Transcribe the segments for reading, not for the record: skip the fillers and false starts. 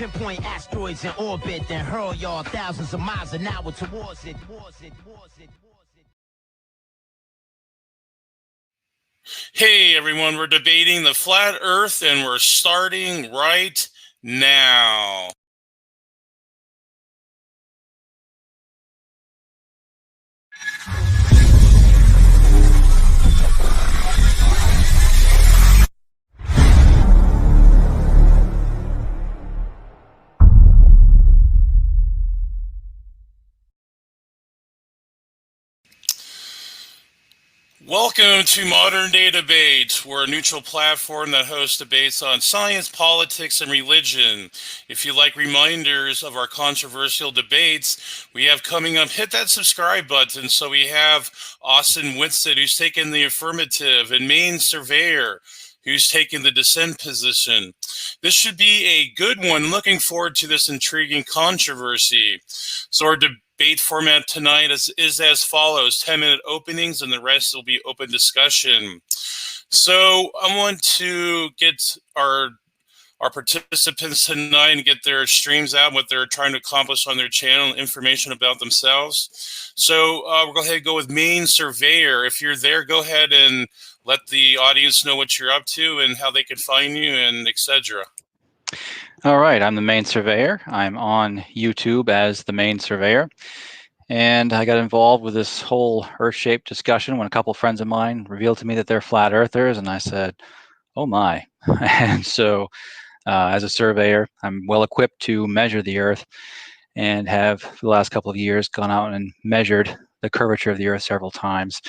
Pinpoint asteroids in orbit, then hurl y'all thousands of miles an hour towards it. Hey everyone, we're debating the flat earth and we're starting right now. Welcome to Modern Day Debate. We're a neutral platform that hosts debates on science, politics, and religion. If you like reminders of our controversial debates we have coming up, hit that subscribe button. So we have Austin Witsit, who's taken the affirmative, and Maine Surveyor, who's taken the dissent position. This should be a good one. Looking forward to this intriguing controversy. So our debate format tonight is as follows: 10-minute openings and the rest will be open discussion. So I want to get our participants tonight and get their streams out, what they're trying to accomplish on their channel, information about themselves. So we'll go ahead and go with Maine Surveyor. If you're there, go ahead and let the audience know what you're up to and how they can find you and etc. All right, I'm the Maine Surveyor. I'm on YouTube as the Maine Surveyor. And I got involved with this whole Earth-shaped discussion when a couple friends of mine revealed to me that they're flat earthers, and I said, oh my. And so as a surveyor, I'm well equipped to measure the Earth and have, for the last couple of years, gone out and measured the curvature of the Earth several times,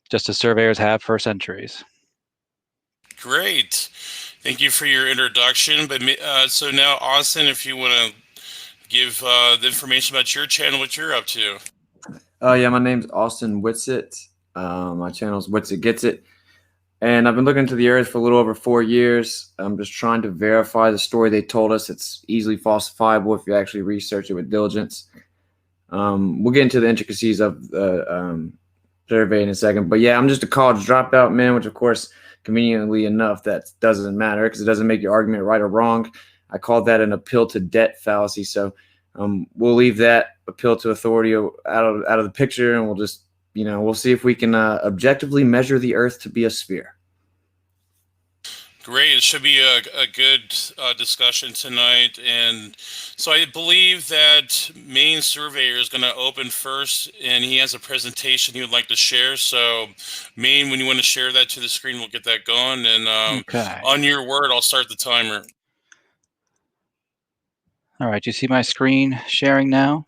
just as surveyors have for centuries. Great. Thank you for your introduction. But so now, Austin, if you want to give the information about your channel, what you're up to. Yeah, my name's Austin Witsit. My channel's Witsit Gets It. And I've been looking into the Earth for a little over 4 years. I'm just trying to verify the story they told us. It's easily falsifiable if you actually research it with diligence. We'll get into the intricacies of the survey in a second. But yeah, I'm just a college dropout, man, which of course, conveniently enough, that doesn't matter because it doesn't make your argument right or wrong. I call that an appeal to debt fallacy. So we'll leave that appeal to authority out of the picture, and we'll just, we'll see if we can objectively measure the Earth to be a sphere. Great. It should be a good discussion tonight. And so I believe that Maine Surveyor is going to open first, and he has a presentation he would like to share. So Maine, when you want to share that to the screen, we'll get that going. And okay. On your word, I'll start the timer. All right, you see my screen sharing now?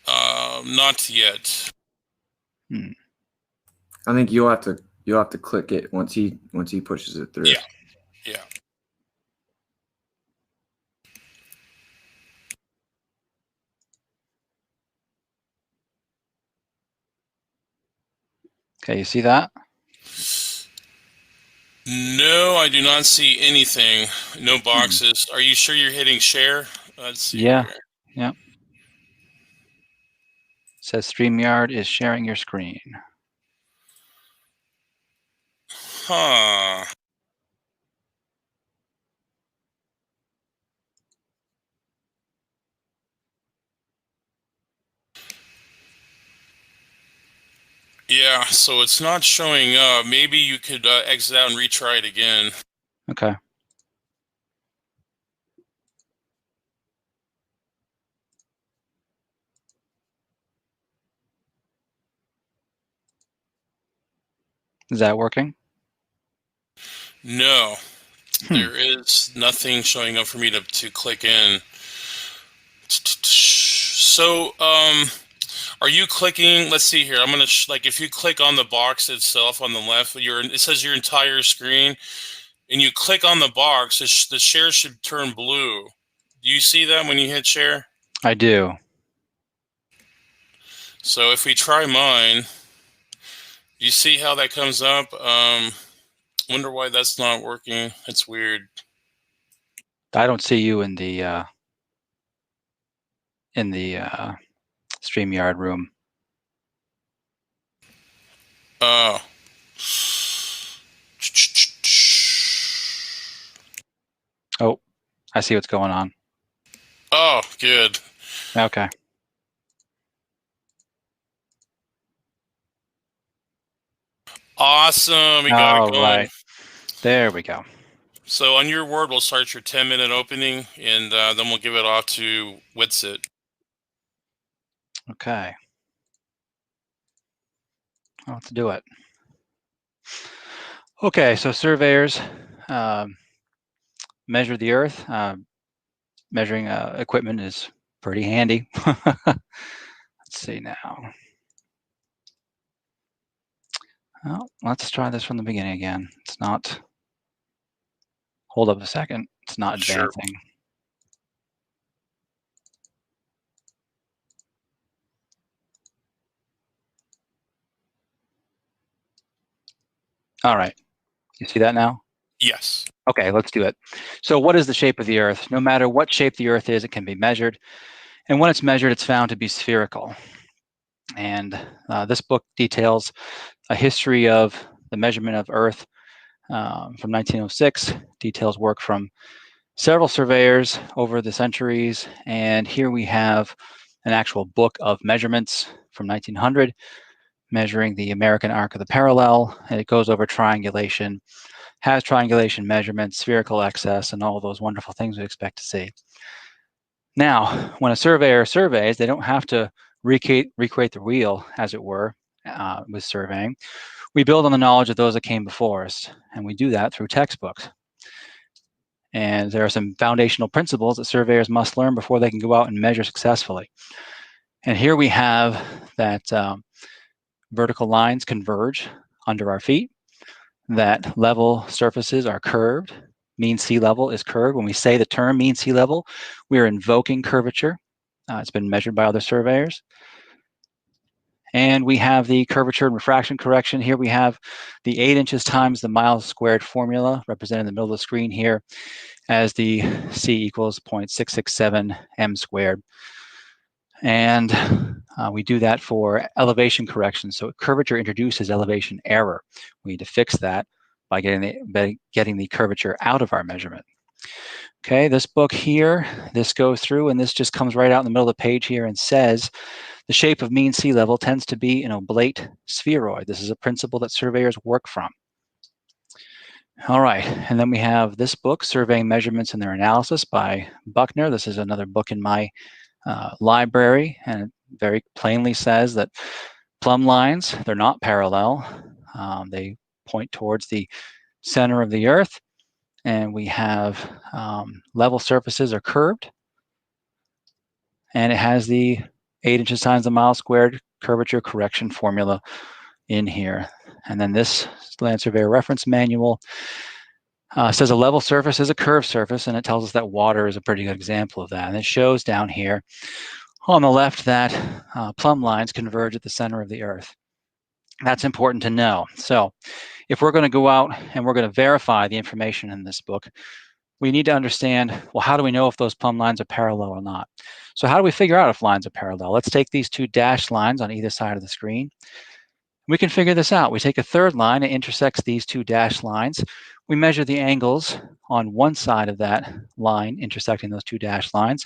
Not yet. I think you'll have to click it once he pushes it through. Yeah. Okay, you see that? No, I do not see anything. No boxes. Are you sure you're hitting share? Let's see. Yeah. Here. Yeah. It says StreamYard is sharing your screen. Huh. Yeah, so it's not showing up. Maybe you could exit out and retry it again. Okay. Is that working? No, there is nothing showing up for me to click in. So, are you clicking? Let's see here. I'm gonna like if you click on the box itself on the left, it says your entire screen, and you click on the box. The share should turn blue. Do you see that when you hit share? I do. So if we try mine, you see how that comes up? Wonder why that's not working. It's weird. I don't see you in the StreamYard room. Oh. Oh, I see what's going on. Oh, good. Okay. Awesome. We got All it going. right. There we go. So on your word, we'll start your 10-minute opening, and then we'll give it off to Witsit. Okay. Let's do it. Okay, so surveyors measure the earth. Measuring equipment is pretty handy. Let's see now. Well, let's try this from the beginning again. It's not. Hold up a second. It's not Sure. advancing. All right. You see that now? Yes. Okay, let's do it. So what is the shape of the Earth? No matter what shape the Earth is, it can be measured. And when it's measured, it's found to be spherical. And this book details a history of the measurement of Earth from 1906, details work from several surveyors over the centuries. And here we have an actual book of measurements from 1900, measuring the American arc of the parallel. And it goes over triangulation, has triangulation measurements, spherical excess, and all those wonderful things we expect to see. Now, when a surveyor surveys, they don't have to recreate the wheel, as it were, with surveying. We build on the knowledge of those that came before us, and we do that through textbooks. And there are some foundational principles that surveyors must learn before they can go out and measure successfully. And here we have that vertical lines converge under our feet, that level surfaces are curved, mean sea level is curved. When we say the term mean sea level, we are invoking curvature. It's been measured by other surveyors. And we have the curvature and refraction correction. Here we have the 8 inches times the miles squared formula represented in the middle of the screen here as the C equals 0.667 m squared. And we do that for elevation correction. So curvature introduces elevation error. We need to fix that by getting the curvature out of our measurement. Okay, this book here, this goes through and this just comes right out in the middle of the page here and says the shape of mean sea level tends to be an oblate spheroid. This is a principle that surveyors work from. All right, and then we have this book, Surveying Measurements and Their Analysis by Buckner. This is another book in my library, and it very plainly says that plumb lines, they're not parallel. They point towards the center of the Earth, and we have level surfaces are curved, and it has the 8 inches times the mile squared curvature correction formula in here. And then this Land Surveyor Reference Manual says a level surface is a curved surface, and it tells us that water is a pretty good example of that. And it shows down here on the left that plumb lines converge at the center of the Earth. That's important to know. So if we're going to go out and we're going to verify the information in this book, we need to understand, well, how do we know if those plumb lines are parallel or not? So how do we figure out if lines are parallel? Let's take these two dashed lines on either side of the screen. We can figure this out. We take a third line that intersects these two dashed lines. We measure the angles on one side of that line intersecting those two dashed lines.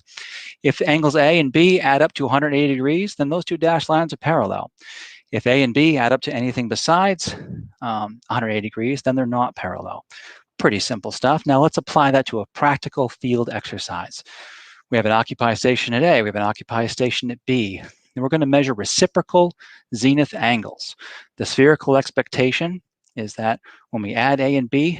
If the angles A and B add up to 180 degrees, then those two dashed lines are parallel. If A and B add up to anything besides 180 degrees, then they're not parallel. Pretty simple stuff. Now let's apply that to a practical field exercise. We have an occupy station at A, we have an occupy station at B, and we're going to measure reciprocal zenith angles. The spherical expectation is that when we add A and B,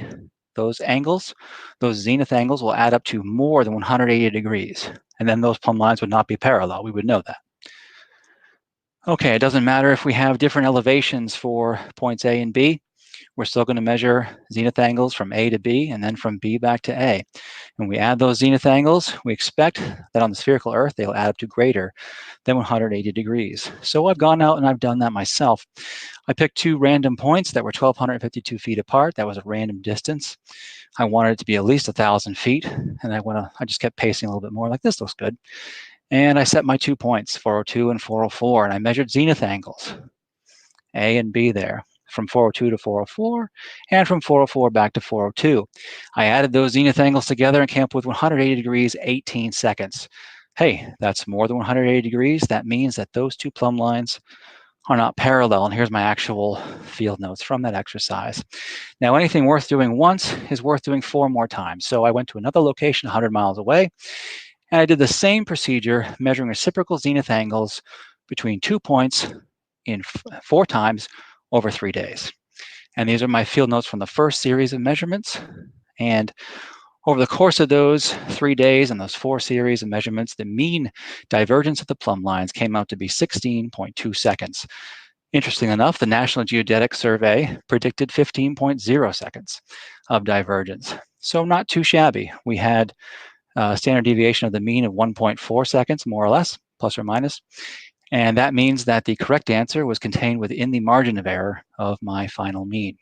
those angles, those zenith angles will add up to more than 180 degrees. And then those plumb lines would not be parallel. We would know that. Okay, it doesn't matter if we have different elevations for points A and B. We're still going to measure zenith angles from A to B and then from B back to A. When we add those zenith angles, we expect that on the spherical Earth, they'll add up to greater than 180 degrees. So I've gone out and I've done that myself. I picked two random points that were 1,252 feet apart. That was a random distance. I wanted it to be at least 1,000 feet, and I just kept pacing a little bit more, like this looks good. And I set my 2 points, 402 and 404, and I measured zenith angles, A and B there. from 402 to 404, and from 404 back to 402. I added those zenith angles together and came up with 180 degrees, 18 seconds. Hey, that's more than 180 degrees. That means that those two plumb lines are not parallel. And here's my actual field notes from that exercise. Now, anything worth doing once is worth doing 4 more times. So I went to another location 100 miles away, and I did the same procedure, measuring reciprocal zenith angles between 2 points in 4 times over 3 days. And these are my field notes from the first series of measurements. And over the course of those 3 days and those 4 series of measurements, the mean divergence of the plumb lines came out to be 16.2 seconds. Interesting enough, the National Geodetic Survey predicted 15.0 seconds of divergence. So not too shabby. We had a standard deviation of the mean of 1.4 seconds, more or less, plus or minus. And that means that the correct answer was contained within the margin of error of my final mean.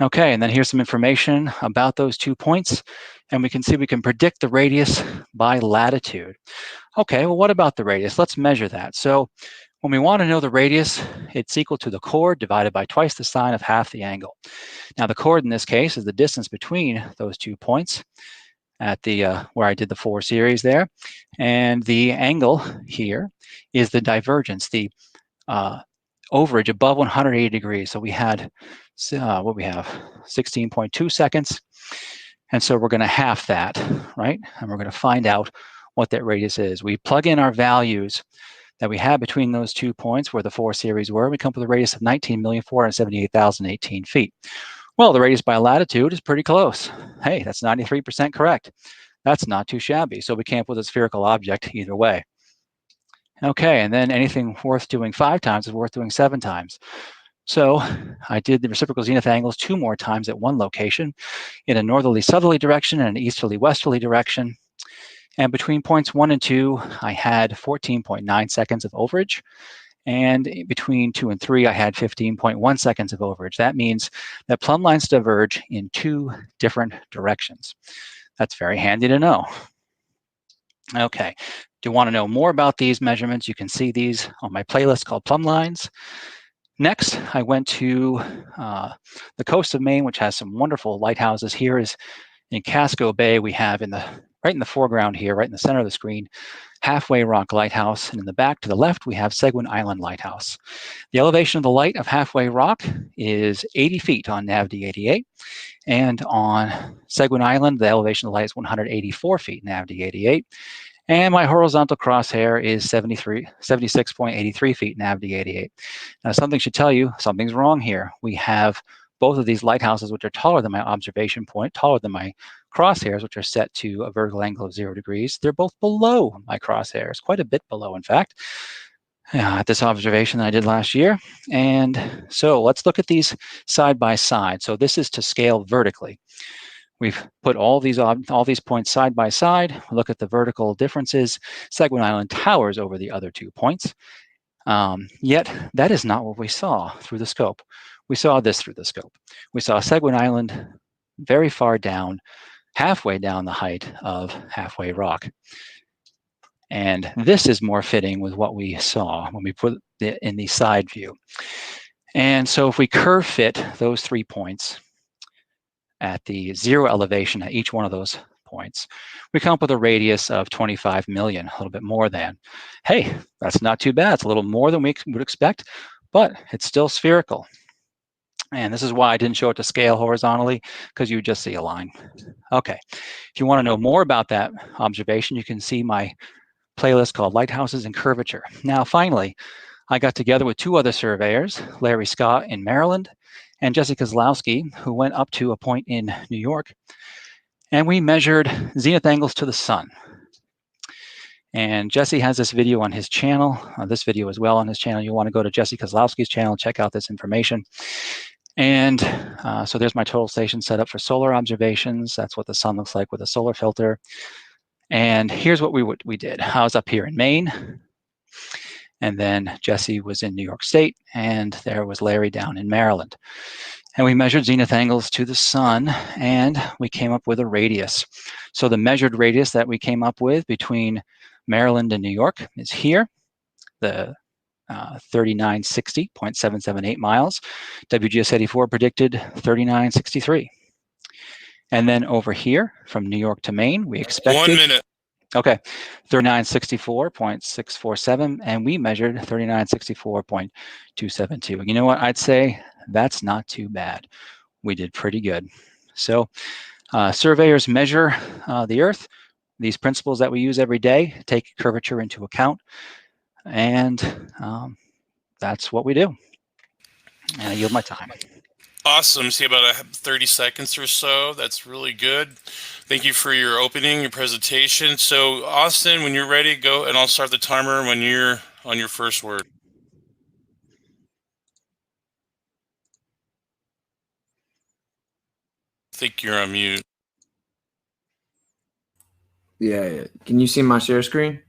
Okay, and then here's some information about those 2 points. And we can see we can predict the radius by latitude. Okay, well, what about the radius? Let's measure that. So when we want to know the radius, it's equal to the chord divided by twice the sine of half the angle. Now, the chord in this case is the distance between those 2 points at the where I did the 4 series there. And the angle here is the divergence, the overage above 180 degrees. So we had, what we have, 16.2 seconds. And so we're going to half that, right? And we're going to find out what that radius is. We plug in our values that we had between those 2 points where the 4 series were. We come up with a radius of 19,478,018 feet. Well, the radius by latitude is pretty close. Hey, that's 93% correct. That's not too shabby. So we came up with a spherical object either way. Okay, and then anything worth doing 5 times is worth doing 7 times. So I did the reciprocal zenith angles 2 more times at one location in a northerly-southerly direction and an easterly-westerly direction. And between points 1 and 2, I had 14.9 seconds of overage. And between 2 and 3, I had 15.1 seconds of overage. That means that plumb lines diverge in 2 different directions. That's very handy to know. Okay, do you want to know more about these measurements? You can see these on my playlist called Plumb Lines. Next, I went to the coast of Maine, which has some wonderful lighthouses. Here is in Casco Bay. We have right in the foreground here, right in the center of the screen, Halfway Rock Lighthouse. And in the back to the left, we have Seguin Island Lighthouse. The elevation of the light of Halfway Rock is 80 feet on NAVD 88. And on Seguin Island, the elevation of the light is 184 feet, NAVD 88. And my horizontal crosshair is 76.83 feet, NAVD 88. Now, something should tell you something's wrong here. We have both of these lighthouses, which are taller than my observation point, taller than my crosshairs, which are set to a vertical angle of 0 degrees. They're both below my crosshairs, quite a bit below, in fact, at this observation that I did last year. And so let's look at these side by side. So this is to scale vertically. We've put all these points side by side. Look at the vertical differences. Seguin Island towers over the other 2 points. Yet that is not what we saw through the scope. We saw this through the scope. We saw Seguin Island very far down, halfway down the height of Halfway Rock. And this is more fitting with what we saw when we put it in the side view. And so if we curve fit those 3 points at the 0 elevation at each one of those points, we come up with a radius of 25 million, a little bit more than. Hey, that's not too bad. It's a little more than we would expect, but it's still spherical. And this is why I didn't show it to scale horizontally, because you just see a line. Okay, if you want to know more about that observation, you can see my playlist called Lighthouses and Curvature. Now, finally, I got together with 2 other surveyors, Larry Scott in Maryland and Jesse Kozlowski, who went up to a point in New York, and we measured zenith angles to the sun. And Jesse has this video on his channel, this video as well on his channel. You'll want to go to Jesse Kozlowski's channel, check out this information. And so there's my total station set up for solar observations. That's what the sun looks like with a solar filter. And here's what we did. I was up here in Maine, and then Jesse was in New York State, and there was Larry down in Maryland. And we measured zenith angles to the sun, and we came up with a radius. So the measured radius that we came up with between Maryland and New York is here. The 3960.778 miles. WGS 84 predicted 3963. And then over here from New York to Maine, we expected 1 minute. Okay, 3964.647, and we measured 3964.272. You know what? I'd say that's not too bad. We did pretty good. So surveyors measure the Earth. These principles that we use every day take curvature into account, and that's what we do. And I yield my time. Awesome. See about 30 seconds or so. That's really good. Thank you for your opening, your presentation. So Austin, when you're ready, go, and I'll start the timer when you're on your first word. I think you're on mute. Yeah. Can you see my share screen?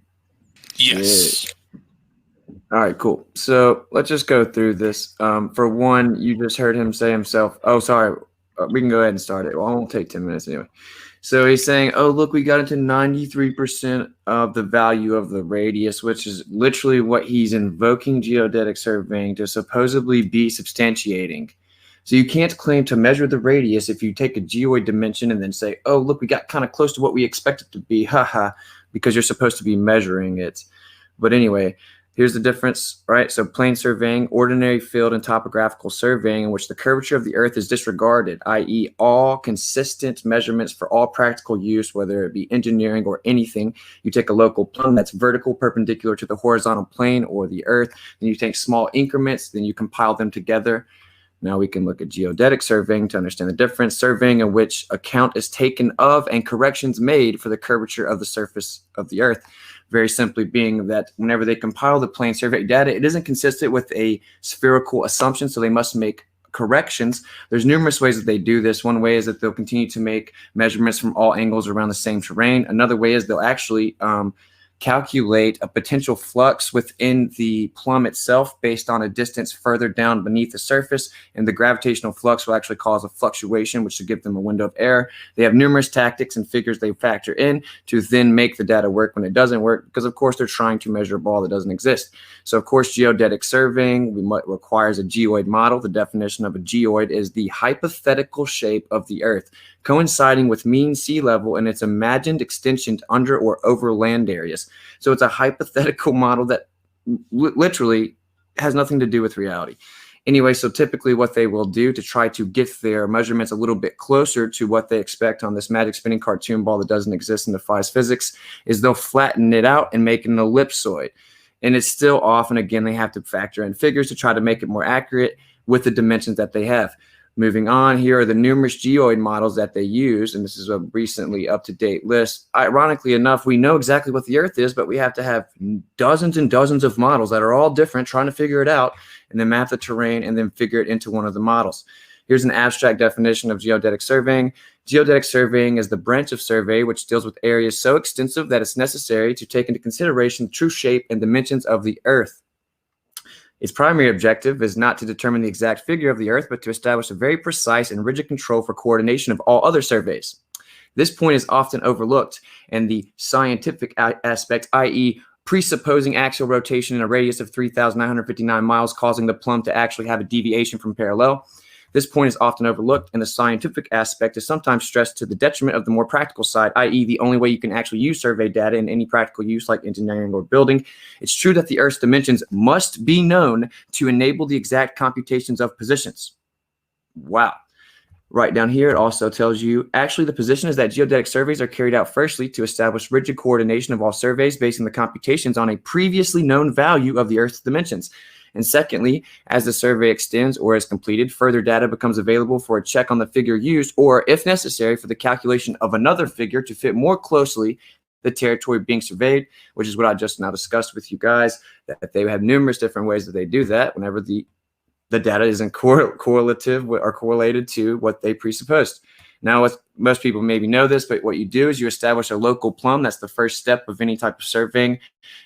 Yes. Yeah. All right, cool. So let's just go through this. For one, you just heard him say himself, oh, sorry, we can go ahead and start it. Well, it won't take 10 minutes anyway. So he's saying, oh, look, we got into 93% of the value of the radius, which is literally what he's invoking geodetic surveying to supposedly be substantiating. So you can't claim to measure the radius if you take a geoid dimension and then say, oh, look, we got kind of close to what we expect it to be, haha, because you're supposed to be measuring it. But anyway, here's the difference, right? So plane surveying, ordinary field and topographical surveying in which the curvature of the Earth is disregarded, i.e. all consistent measurements for all practical use, whether it be engineering or anything. You take a local plumb that's vertical, perpendicular to the horizontal plane or the Earth, then you take small increments, then you compile them together. Now we can look at geodetic surveying to understand the difference. Surveying in which account is taken of and corrections made for the curvature of the surface of the Earth. Very simply being that whenever they compile the plane survey data, it isn't consistent with a spherical assumption, so they must make corrections. There's numerous ways that they do this. One way is that they'll continue to make measurements from all angles around the same terrain. Another way is they'll actually calculate a potential flux within the plumb itself based on a distance further down beneath the surface, and the gravitational flux will actually cause a fluctuation, which should give them a window of error. They have numerous tactics and figures they factor in to then make the data work when it doesn't work, because of course they're trying to measure a ball that doesn't exist. So of course geodetic surveying requires a geoid model. The definition of a geoid is the hypothetical shape of the Earth coinciding with mean sea level and its imagined extension to under or over land areas. So it's a hypothetical model that literally has nothing to do with reality. Anyway, so typically what they will do to try to get their measurements a little bit closer to what they expect on this magic spinning cartoon ball that doesn't exist and defies physics is they'll flatten it out and make an ellipsoid. And it's still off, and again, they have to factor in figures to try to make it more accurate with the dimensions that they have. Moving on, here are the numerous geoid models that they use, and this is a recently up-to-date list. Ironically enough, we know exactly what the Earth is, but we have to have dozens and dozens of models that are all different, trying to figure it out, and then map the terrain, and then figure it into one of the models. Here's an abstract definition of geodetic surveying. Geodetic surveying is the branch of survey which deals with areas so extensive that it's necessary to take into consideration the true shape and dimensions of the Earth. Its primary objective is not to determine the exact figure of the Earth, but to establish a very precise and rigid control for coordination of all other surveys. This point is often overlooked, and the scientific aspect, i.e. presupposing axial rotation in a radius of 3,959 miles, causing the plumb to actually have a deviation from parallel. This point is often overlooked, and the scientific aspect is sometimes stressed to the detriment of the more practical side, i.e. the only way you can actually use survey data in any practical use like engineering or building. It's true that the Earth's dimensions must be known to enable the exact computations of positions. Wow. Right down here, it also tells you, actually the position is that geodetic surveys are carried out firstly to establish rigid coordination of all surveys basing the computations on a previously known value of the Earth's dimensions. And secondly, as the survey extends or is completed, further data becomes available for a check on the figure used, or if necessary, for the calculation of another figure to fit more closely the territory being surveyed, which is what I just now discussed with you guys, that they have numerous different ways that they do that whenever the data isn't correlative or correlated to what they presupposed. Now, most people maybe know this, but what you do is you establish a local plumb. That's the first step of any type of surveying.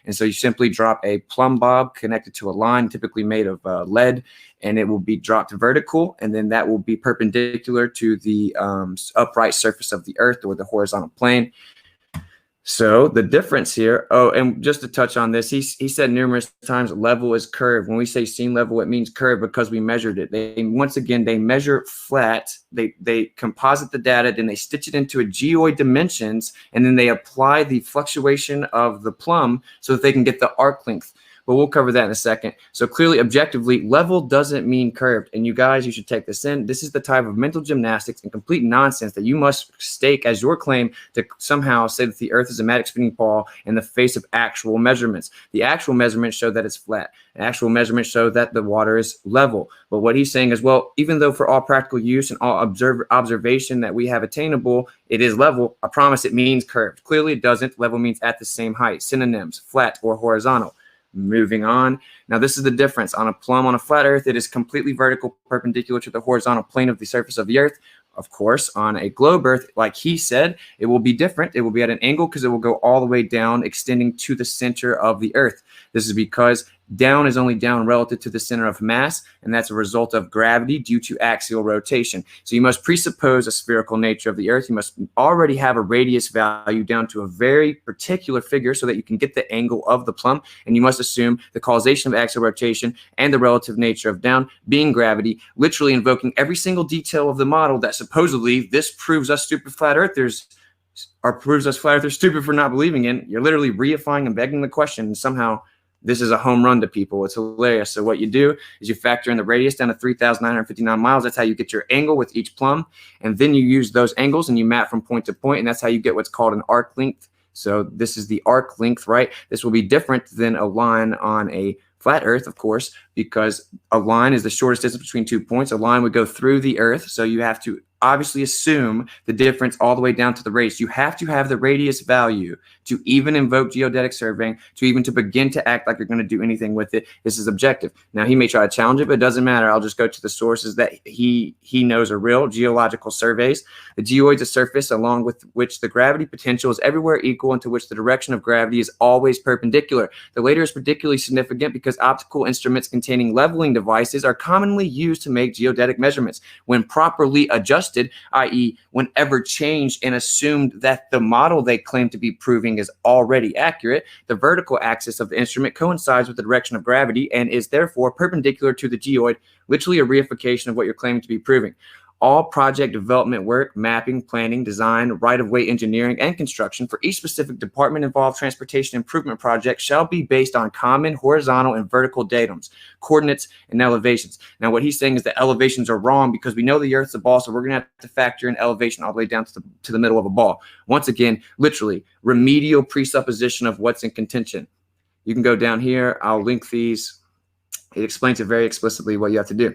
And so you simply drop a plumb bob connected to a line, typically made of lead, and it will be dropped vertical, and then that will be perpendicular to the upright surface of the Earth or the horizontal plane. So the difference here, oh, and just to touch on this, he said numerous times level is curved. When we say scene level, it means curved because we measured it. Once again, they measure flat, they composite the data, then they stitch it into a geoid dimensions, and then they apply the fluctuation of the plumb so that they can get the arc length. But we'll cover that in a second. So clearly, objectively, level doesn't mean curved. And you guys, you should take this in. This is the type of mental gymnastics and complete nonsense that you must stake as your claim to somehow say that the Earth is a magic spinning ball in the face of actual measurements. The actual measurements show that it's flat. The actual measurements show that the water is level. But what he's saying is, well, even though for all practical use and all observation that we have attainable, it is level, I promise it means curved. Clearly, it doesn't. Level means at the same height. Synonyms, flat or horizontal. Moving on. Now, this is the difference. On a plumb on a flat Earth, it is completely vertical, perpendicular to the horizontal plane of the surface of the Earth. Of course, on a globe Earth, like he said, it will be different. It will be at an angle because it will go all the way down, extending to the center of the Earth. This is because down is only down relative to the center of mass, and that's a result of gravity due to axial rotation. So you must presuppose a spherical nature of the Earth. You must already have a radius value down to a very particular figure so that you can get the angle of the plumb, and you must assume the causation of axial rotation and the relative nature of down being gravity, literally invoking every single detail of the model that supposedly this proves us stupid flat earthers, or proves us flat earthers stupid for not believing in. You're literally reifying and begging the question, and somehow this is a home run to people. It's hilarious. So what you do is you factor in the radius down to 3,959 miles. That's how you get your angle with each plumb. And then you use those angles and you map from point to point. And that's how you get what's called an arc length. So this is the arc length, right? This will be different than a line on a flat Earth, of course, because a line is the shortest distance between 2 points. A line would go through the Earth. So you have to obviously assume the difference all the way down to the radius. You have to have the radius value to even invoke geodetic surveying, to begin to act like you're going to do anything with it. This is objective. Now, he may try to challenge it, but it doesn't matter. I'll just go to the sources that he knows are real: geological surveys. The geoid's a surface along with which the gravity potential is everywhere equal and to which the direction of gravity is always perpendicular. The later is particularly significant because optical instruments containing leveling devices are commonly used to make geodetic measurements. When properly adjusted, i.e. whenever changed and assumed that the model they claim to be proving is already accurate, the vertical axis of the instrument coincides with the direction of gravity and is therefore perpendicular to the geoid, literally a reification of what you're claiming to be proving. All project development work, mapping, planning, design, right-of-way engineering, and construction for each specific department involved transportation improvement project shall be based on common horizontal and vertical datums, coordinates, and elevations. Now, what he's saying is that elevations are wrong because we know the Earth's a ball, so we're going to have to factor in elevation all the way down to the middle of a ball. Once again, literally, remedial presupposition of what's in contention. You can go down here. I'll link these. It explains it very explicitly what you have to do.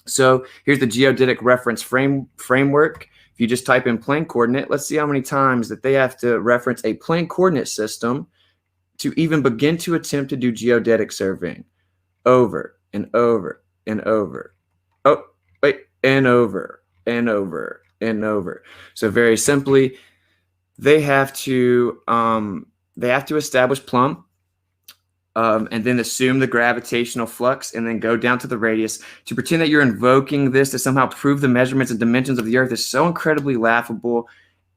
So here's the geodetic reference framework. If you just type in plane coordinate, let's see how many times that they have to reference a plane coordinate system to even begin to attempt to do geodetic surveying. Over and over and over. Oh, wait, and over and over and over. So very simply, they have to establish plumb. And then assume the gravitational flux and then go down to the radius. To pretend that you're invoking this to somehow prove the measurements and dimensions of the Earth is so incredibly laughable.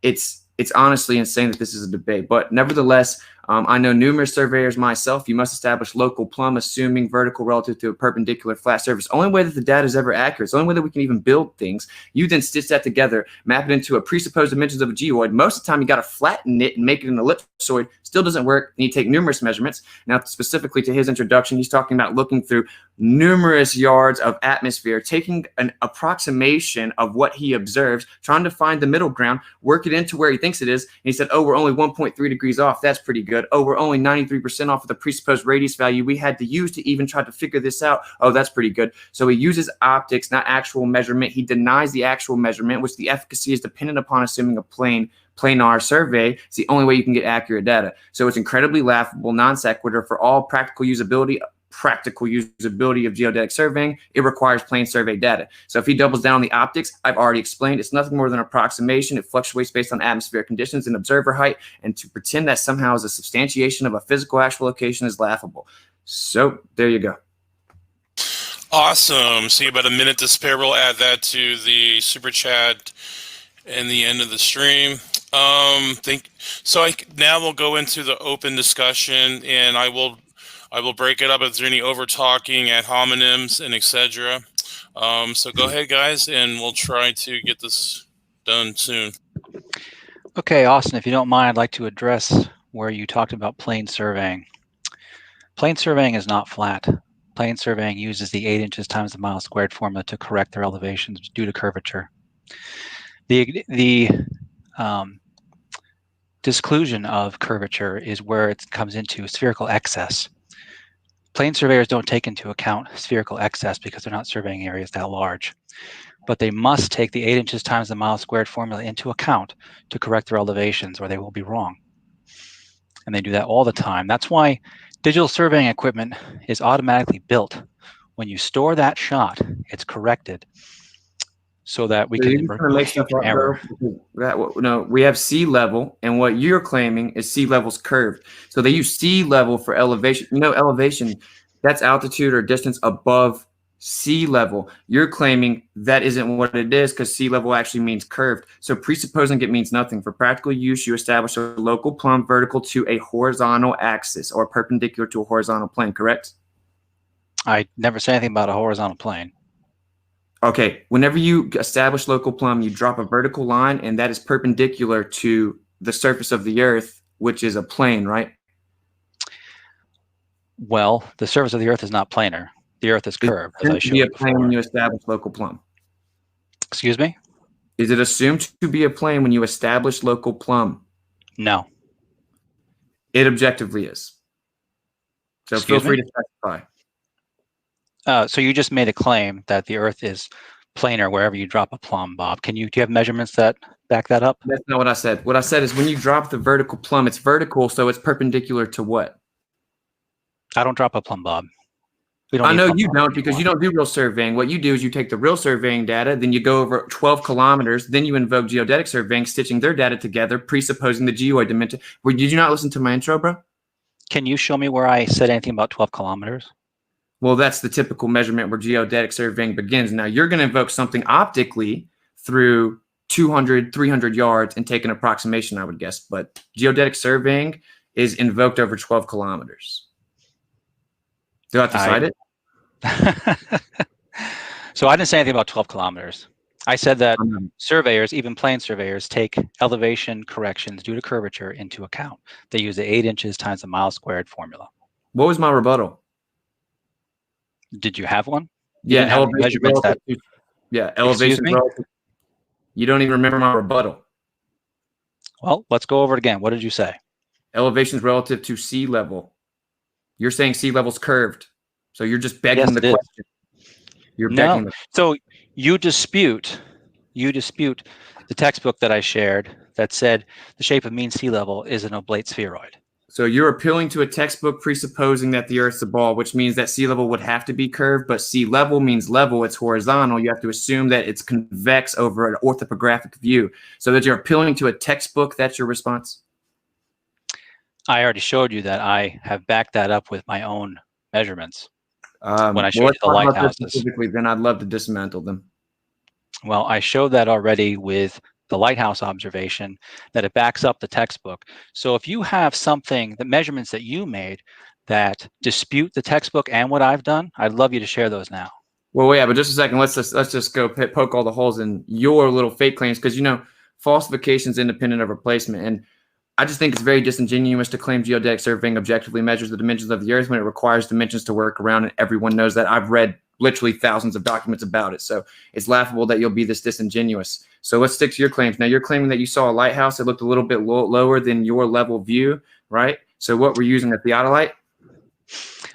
It's honestly insane that this is a debate. But nevertheless, I know numerous surveyors myself. You must establish local plumb, assuming vertical relative to a perpendicular flat surface. Only way that the data is ever accurate. It's the only way that we can even build things. You then stitch that together, map it into a presupposed dimensions of a geoid. Most of the time, you got to flatten it and make it an ellipsoid. Still doesn't work. And you take numerous measurements. Now, specifically to his introduction, he's talking about looking through numerous yards of atmosphere, taking an approximation of what he observes, trying to find the middle ground, work it into where he thinks it is. And he said, oh, we're only 1.3 degrees off. That's pretty good. Oh, we're only 93% off of the presupposed radius value we had to use to even try to figure this out. Oh, that's pretty good. So he uses optics, not actual measurement. He denies the actual measurement, which the efficacy is dependent upon assuming a planar survey. It's the only way you can get accurate data. So it's incredibly laughable, non sequitur for all practical usability of geodetic surveying. It requires plane survey data. So if he doubles down on the optics, I've already explained, it's nothing more than approximation. It fluctuates based on atmospheric conditions and observer height, and to pretend that somehow is a substantiation of a physical actual location is laughable. So there you go. Awesome. So you have about a minute to spare. We'll add that to the super chat and the end of the stream. Think so. Now we'll go into the open discussion, and I will break it up if there's any over talking ad hominems and etc. So go ahead, guys, and we'll try to get this done soon. Okay, Austin, if you don't mind, I'd like to address where you talked about plane surveying. Plane surveying is not flat. Plane surveying uses the 8 inches times the mile squared formula to correct their elevations due to curvature. The disclusion of curvature is where it comes into spherical excess. Plane surveyors don't take into account spherical excess because they're not surveying areas that large, but they must take the 8 inches times the mile squared formula into account to correct their elevations, or they will be wrong. And they do that all the time. That's why digital surveying equipment is automatically built. When you store that shot, it's corrected so that we can remove human error. No, we have sea level, and what you're claiming is sea level's curved. So they use sea level for elevation. You know, elevation, that's altitude or distance above sea level. You're claiming that isn't what it is because sea level actually means curved. So presupposing it means nothing. For practical use, you establish a local plumb vertical to a horizontal axis or perpendicular to a horizontal plane, correct? I never say anything about a horizontal plane. Okay, whenever you establish local plumb, you drop a vertical line, and that is perpendicular to the surface of the Earth, which is a plane, right? Well, the surface of the Earth is not planar. The Earth is curved, as I showed you before. When you establish local plumb. Excuse me? Is it assumed to be a plane when you establish local plumb? No. It objectively is. So feel free to specify. So you just made a claim that the Earth is planar wherever you drop a plumb, Bob. Do you have measurements that back that up? That's not what I said. What I said is when you drop the vertical plumb, it's vertical, so it's perpendicular to what? I don't drop a plumb, Bob. I know you don't because you don't do real surveying. What you do is you take the real surveying data, then you go over 12 kilometers, then you invoke geodetic surveying, stitching their data together, presupposing the geoid dimension. Did you not listen to my intro, bro? Can you show me where I said anything about 12 kilometers? Well, that's the typical measurement where geodetic surveying begins. Now, you're going to invoke something optically through 200, 300 yards and take an approximation, I would guess. But geodetic surveying is invoked over 12 kilometers. Do I have to cite it? So I didn't say anything about 12 kilometers. I said that surveyors, even plane surveyors, take elevation corrections due to curvature into account. They use the 8 inches times the mile squared formula. What was my rebuttal? Did you have one? Yeah, elevation relative. Yeah, elevation relative. You don't even remember my rebuttal. Well, let's go over it again. What did you say? Elevations relative to sea level. You're saying sea level's curved. So you're just begging the question. You're begging the question. So you dispute the textbook that I shared that said the shape of mean sea level is an oblate spheroid. So you're appealing to a textbook presupposing that the Earth's a ball, which means that sea level would have to be curved, but sea level means level. It's horizontal. You have to assume that it's convex over an orthographic view. So that you're appealing to a textbook, that's your response? I already showed you that I have backed that up with my own measurements. When I showed you the lighthouses. Specifically, then I'd love to dismantle them. Well, I showed that already with the lighthouse observation, that it backs up the textbook. So if you have something, the measurements that you made that dispute the textbook and what I've done, I'd love you to share those now. Well, yeah, but just a second. Let's just go poke all the holes in your little fake claims, because falsification is independent of replacement, and I just think it's very disingenuous to claim geodetic surveying objectively measures the dimensions of the Earth when it requires dimensions to work around, and everyone knows that. I've read literally thousands of documents about it, so it's laughable that you'll be this disingenuous. So let's stick to your claims. Now, you're claiming that you saw a lighthouse that looked a little bit lower than your level view, right? So what were you using, a theodolite?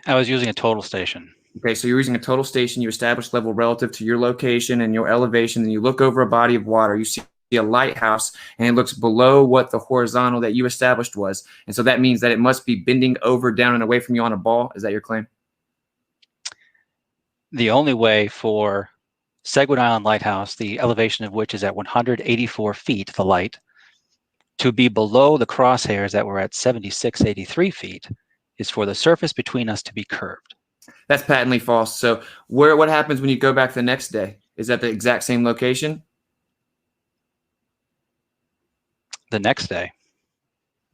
I was using a total station. Okay, so you're using a total station. You establish level relative to your location and your elevation, and you look over a body of water. You see a lighthouse, and it looks below what the horizontal that you established was. And so that means that it must be bending over, down, and away from you on a ball. Is that your claim? The only way for Seguin Island Lighthouse, the elevation of which is at 184 feet, the light, to be below the crosshairs that were at 7683 feet, is for the surface between us to be curved. That's patently false. So what happens when you go back the next day? Is that the exact same location? The next day.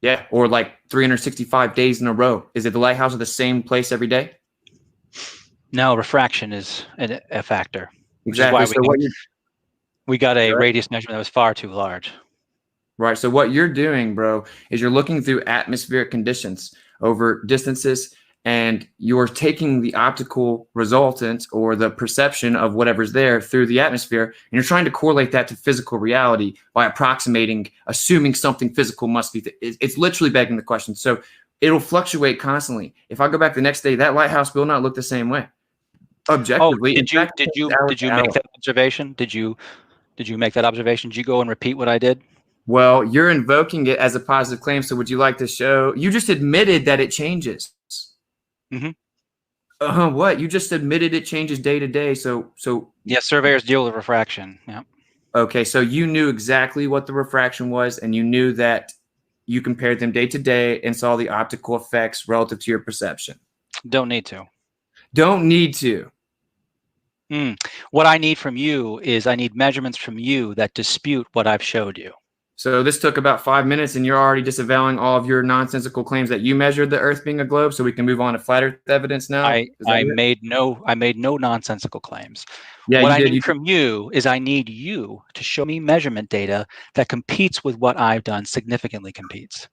Yeah, or like 365 days in a row. Is it the lighthouse at the same place every day? No, refraction is a factor, which Exactly. is why we got a radius measurement that was far too large. Right. So what you're doing, bro, is you're looking through atmospheric conditions over distances, and you're taking the optical resultant or the perception of whatever's there through the atmosphere, and you're trying to correlate that to physical reality by assuming something physical must be. It's literally begging the question. So it'll fluctuate constantly. If I go back the next day, that lighthouse will not look the same way. Objectively. Did you make that observation? Did you make that observation? Did you go and repeat what I did? Well, you're invoking it as a positive claim. So would you like to show? You just admitted that it changes. Mm-hmm. What? You just admitted it changes day to day. So yes, surveyors deal with refraction. Yeah. Okay, so you knew exactly what the refraction was, and you knew that you compared them day to day and saw the optical effects relative to your perception. Don't need to. Don't need to. What I need from you is I need measurements from you that dispute what I've showed you. So this took about 5 minutes, and you're already disavowing all of your nonsensical claims that you measured the Earth being a globe. So we can move on to flat Earth evidence now. I made no nonsensical claims. Yeah, what I need from you is I need you to show me measurement data that competes with what I've done, significantly competes.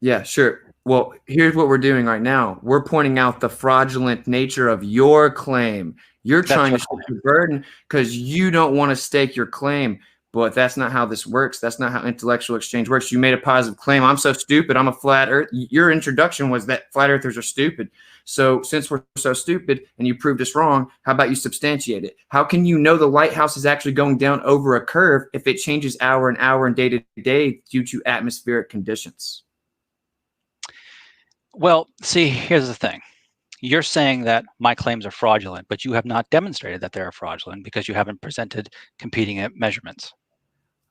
Yeah, sure. Well, here's what we're doing right now. We're pointing out the fraudulent nature of your claim. You're trying to shift the burden because you don't want to stake your claim. But that's not how this works. That's not how intellectual exchange works. You made a positive claim. I'm so stupid. I'm a flat earth. Your introduction was that flat earthers are stupid. So since we're so stupid and you proved us wrong, how about you substantiate it? How can you know the lighthouse is actually going down over a curve if it changes hour and hour and day to day due to atmospheric conditions? Well, see, here's the thing. You're saying that my claims are fraudulent, but you have not demonstrated that they're fraudulent because you haven't presented competing measurements.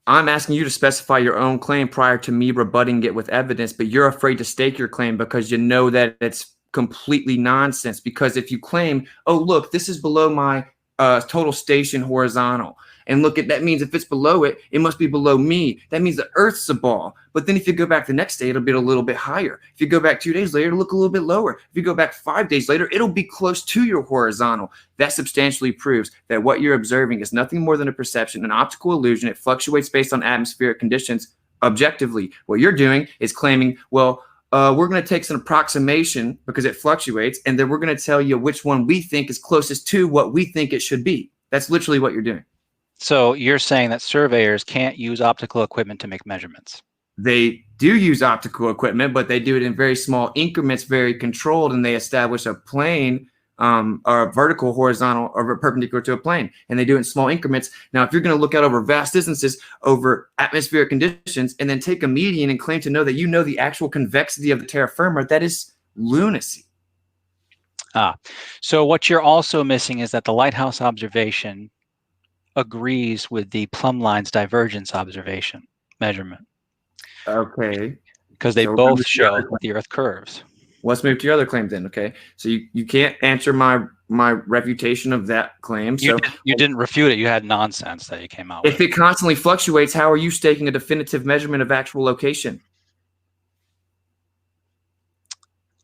I'm asking you to specify your own claim prior to me rebutting it with evidence, but you're afraid to stake your claim because you know that it's completely nonsense. Because if you claim, oh, look, this is below my total station horizontal. And look, that means if it's below it, it must be below me. That means the Earth's a ball. But then if you go back the next day, it'll be a little bit higher. If you go back 2 days later, it'll look a little bit lower. If you go back 5 days later, it'll be close to your horizontal. That substantially proves that what you're observing is nothing more than a perception, an optical illusion. It fluctuates based on atmospheric conditions objectively. What you're doing is claiming, well, we're going to take some approximation because it fluctuates, and then we're going to tell you which one we think is closest to what we think it should be. That's literally what you're doing. So you're saying that surveyors can't use optical equipment to make measurements? They do use optical equipment, but they do it in very small increments, very controlled, and they establish a plane or a vertical, horizontal, or perpendicular to a plane, and they do it in small increments. Now, if you're going to look out over vast distances over atmospheric conditions and then take a median and claim to know that you know the actual convexity of the terra firma, that is lunacy. So what you're also missing is that the lighthouse observation agrees with the plumb line's divergence observation measurement. Okay. Because they both show that the Earth curves. Let's move to your other claim then, okay? So you can't answer my refutation of that claim. You didn't refute it. You had nonsense that you came out with. If it constantly fluctuates, how are you staking a definitive measurement of actual location?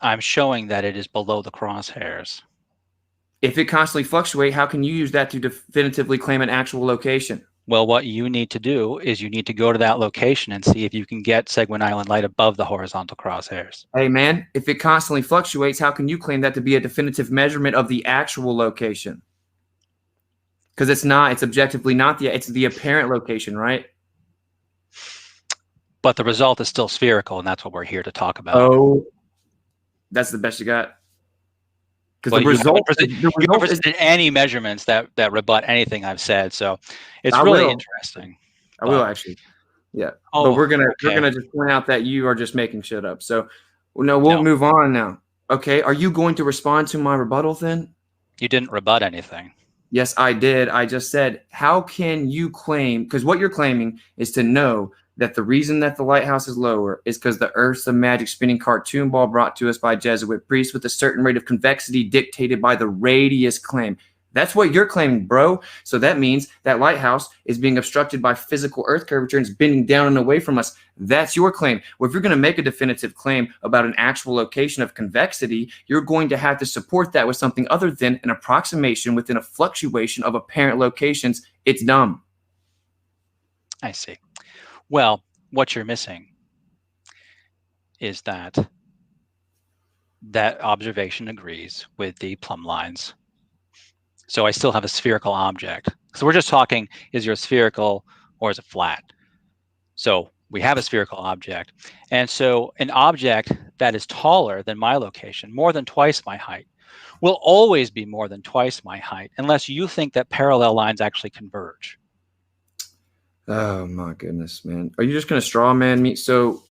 I'm showing that it is below the crosshairs. If it constantly fluctuates, how can you use that to definitively claim an actual location? Well, what you need to do is you need to go to that location and see if you can get Seguin Island light above the horizontal crosshairs. Hey, man, if it constantly fluctuates, how can you claim that to be a definitive measurement of the actual location? Because it's not. It's objectively not. It's the apparent location, right? But the result is still spherical, and that's what we're here to talk about. Oh, that's the best you got? Because the result isn't any measurements that rebut anything I've said, so it's really interesting. I will actually, yeah. Oh, but we're gonna just point out that you are just making shit up. So, we'll move on now. Okay, are you going to respond to my rebuttal then? You didn't rebut anything. Yes, I did. I just said, how can you claim? Because what you're claiming is to know that the reason that the lighthouse is lower is because the Earth's a magic spinning cartoon ball brought to us by Jesuit priests with a certain rate of convexity dictated by the radius claim. That's what you're claiming, bro. So that means that lighthouse is being obstructed by physical Earth curvature and is bending down and away from us. That's your claim. Well, if you're going to make a definitive claim about an actual location of convexity, you're going to have to support that with something other than an approximation within a fluctuation of apparent locations. It's dumb. I see. Well, what you're missing is that observation agrees with the plumb lines. So I still have a spherical object. So we're just talking, is yours spherical or is it flat? So we have a spherical object. And so an object that is taller than my location, more than twice my height, will always be more than twice my height, unless you think that parallel lines actually converge. Oh my goodness, man. Are you just going to straw man me? So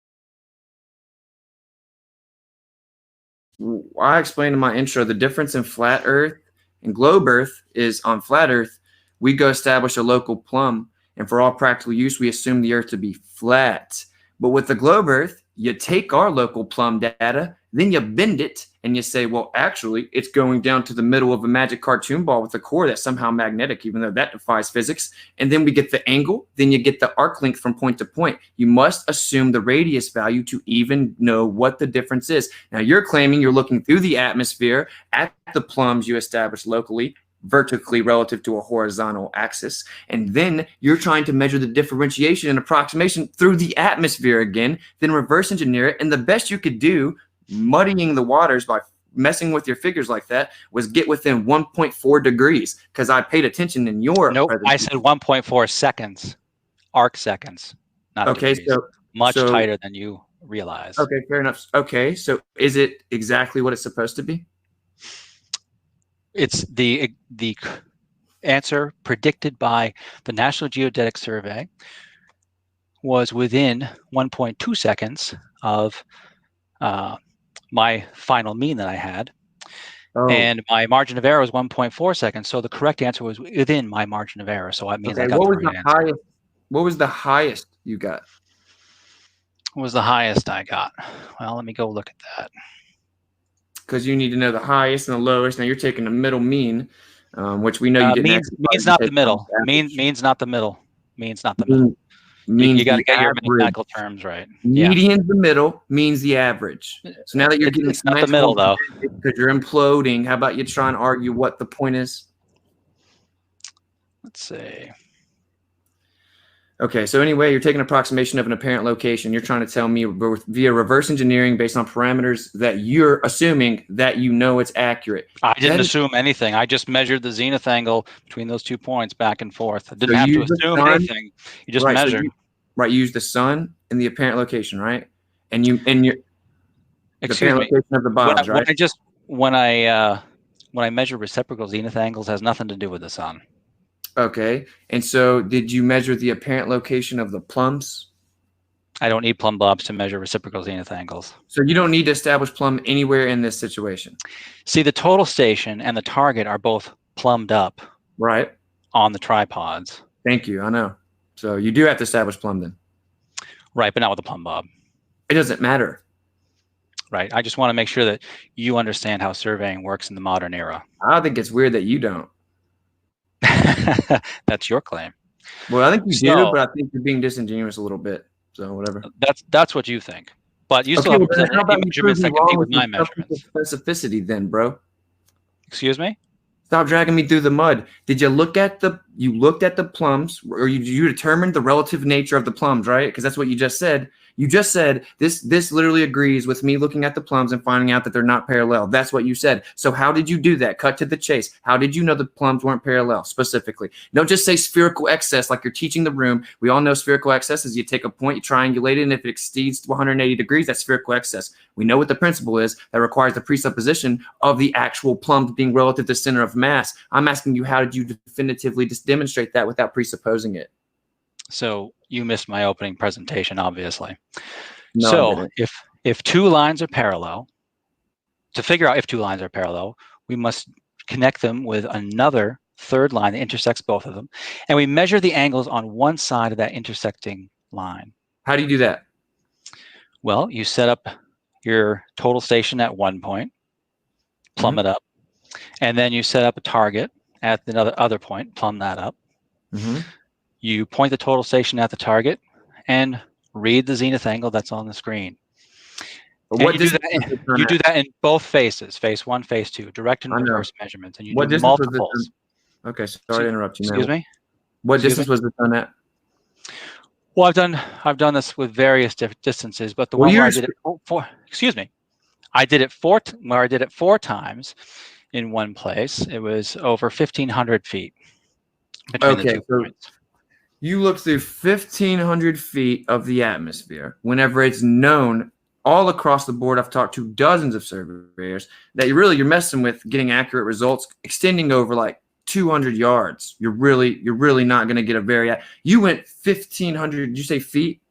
I explained in my intro, the difference in flat Earth and globe Earth is on flat Earth, we go establish a local plumb. And for all practical use, we assume the Earth to be flat. But with the globe Earth, you take our local plumb data, then you bend it, and you say, well, actually, it's going down to the middle of a magic cartoon ball with a core that's somehow magnetic, even though that defies physics. And then we get the angle, then you get the arc length from point to point. You must assume the radius value to even know what the difference is. Now, you're claiming you're looking through the atmosphere at the plumbs you established locally, vertically relative to a horizontal axis, and then you're trying to measure the differentiation and approximation through the atmosphere again, then reverse engineer it. And the best you could do, muddying the waters by messing with your figures like that, was get within 1.4 degrees, because I paid attention in your I said 1.4 seconds, arc seconds, not okay degrees. Much tighter than you realize. Okay, fair enough. Okay, so is it exactly what it's supposed to be? It's the answer predicted by the National Geodetic Survey was within 1.2 seconds of my final mean that I had. Oh. And my margin of error was 1.4 seconds. So the correct answer was within my margin of error. So that means I got the right answer. What was the highest you got? What was the highest I got? Well, let me go look at that. Because you need to know the highest and the lowest. Now you're taking the middle mean, which we know you didn't. Means not the middle. Means not the middle. Means not the middle. You got to get your mathematical terms right. Median's the middle, means the average. So now that you're getting it's not the middle though, because you're imploding. How about you try and argue what the point is? Let's see. Okay, so anyway, you're taking an approximation of an apparent location. You're trying to tell me via reverse engineering based on parameters that you're assuming that you know it's accurate. I didn't assume anything. I just measured the zenith angle between those 2 points back and forth. I didn't have to assume anything. You just measure. So you use the sun and the apparent location, right? And you the apparent location of the bottoms, right? When I measure reciprocal zenith angles, has nothing to do with the sun. Okay, and so did you measure the apparent location of the plumbs? I don't need plumb bobs to measure reciprocal zenith angles. So you don't need to establish plumb anywhere in this situation. See, the total station and the target are both plumbed up, right, on the tripods. Thank you. I know. So you do have to establish plumb then. Right, but not with a plumb bob. It doesn't matter. Right. I just want to make sure that you understand how surveying works in the modern era. I think it's weird that you don't. That's your claim. Well, I think you do, but I think you're being disingenuous a little bit. So whatever. That's what you think. But you still have measurements that compete with my measurements. Specificity then, bro. Excuse me? Stop dragging me through the mud. Did you look at you looked at the plumbs, or you determined the relative nature of the plumbs, right? Because that's what you just said. You just said this literally agrees with me looking at the plumbs and finding out that they're not parallel. That's what you said. So how did you do that? Cut to the chase. How did you know the plumbs weren't parallel specifically? Don't just say spherical excess like you're teaching the room. We all know spherical excess is you take a point, you triangulate it, and if it exceeds 180 degrees, that's spherical excess. We know what the principle is that requires the presupposition of the actual plumbs being relative to center of mass. I'm asking you, how did you definitively demonstrate that without presupposing it? So you missed my opening presentation, obviously. No, so if two lines are parallel, to figure out if two lines are parallel, we must connect them with another third line that intersects both of them. And we measure the angles on one side of that intersecting line. How do you do that? Well, you set up your total station at one point, plumb it up, and then you set up a target at the other point, plumb that up. Mm-hmm. You point the total station at the target and read the zenith angle that's on the screen. What You do that in both faces, phase 1, phase 2, direct and reverse measurements, and you do multiples. Okay, sorry to interrupt you. Excuse me? What distance was this done at? Well, I've done this with various distances, but the one where I did it I did it four times in one place. It was over 1,500 feet between the 2 points. You look through 1,500 feet of the atmosphere whenever it's known all across the board. I've talked to dozens of surveyors that you're messing with getting accurate results extending over like 200 yards. You're really not going to get a you went 1,500. Did you say feet?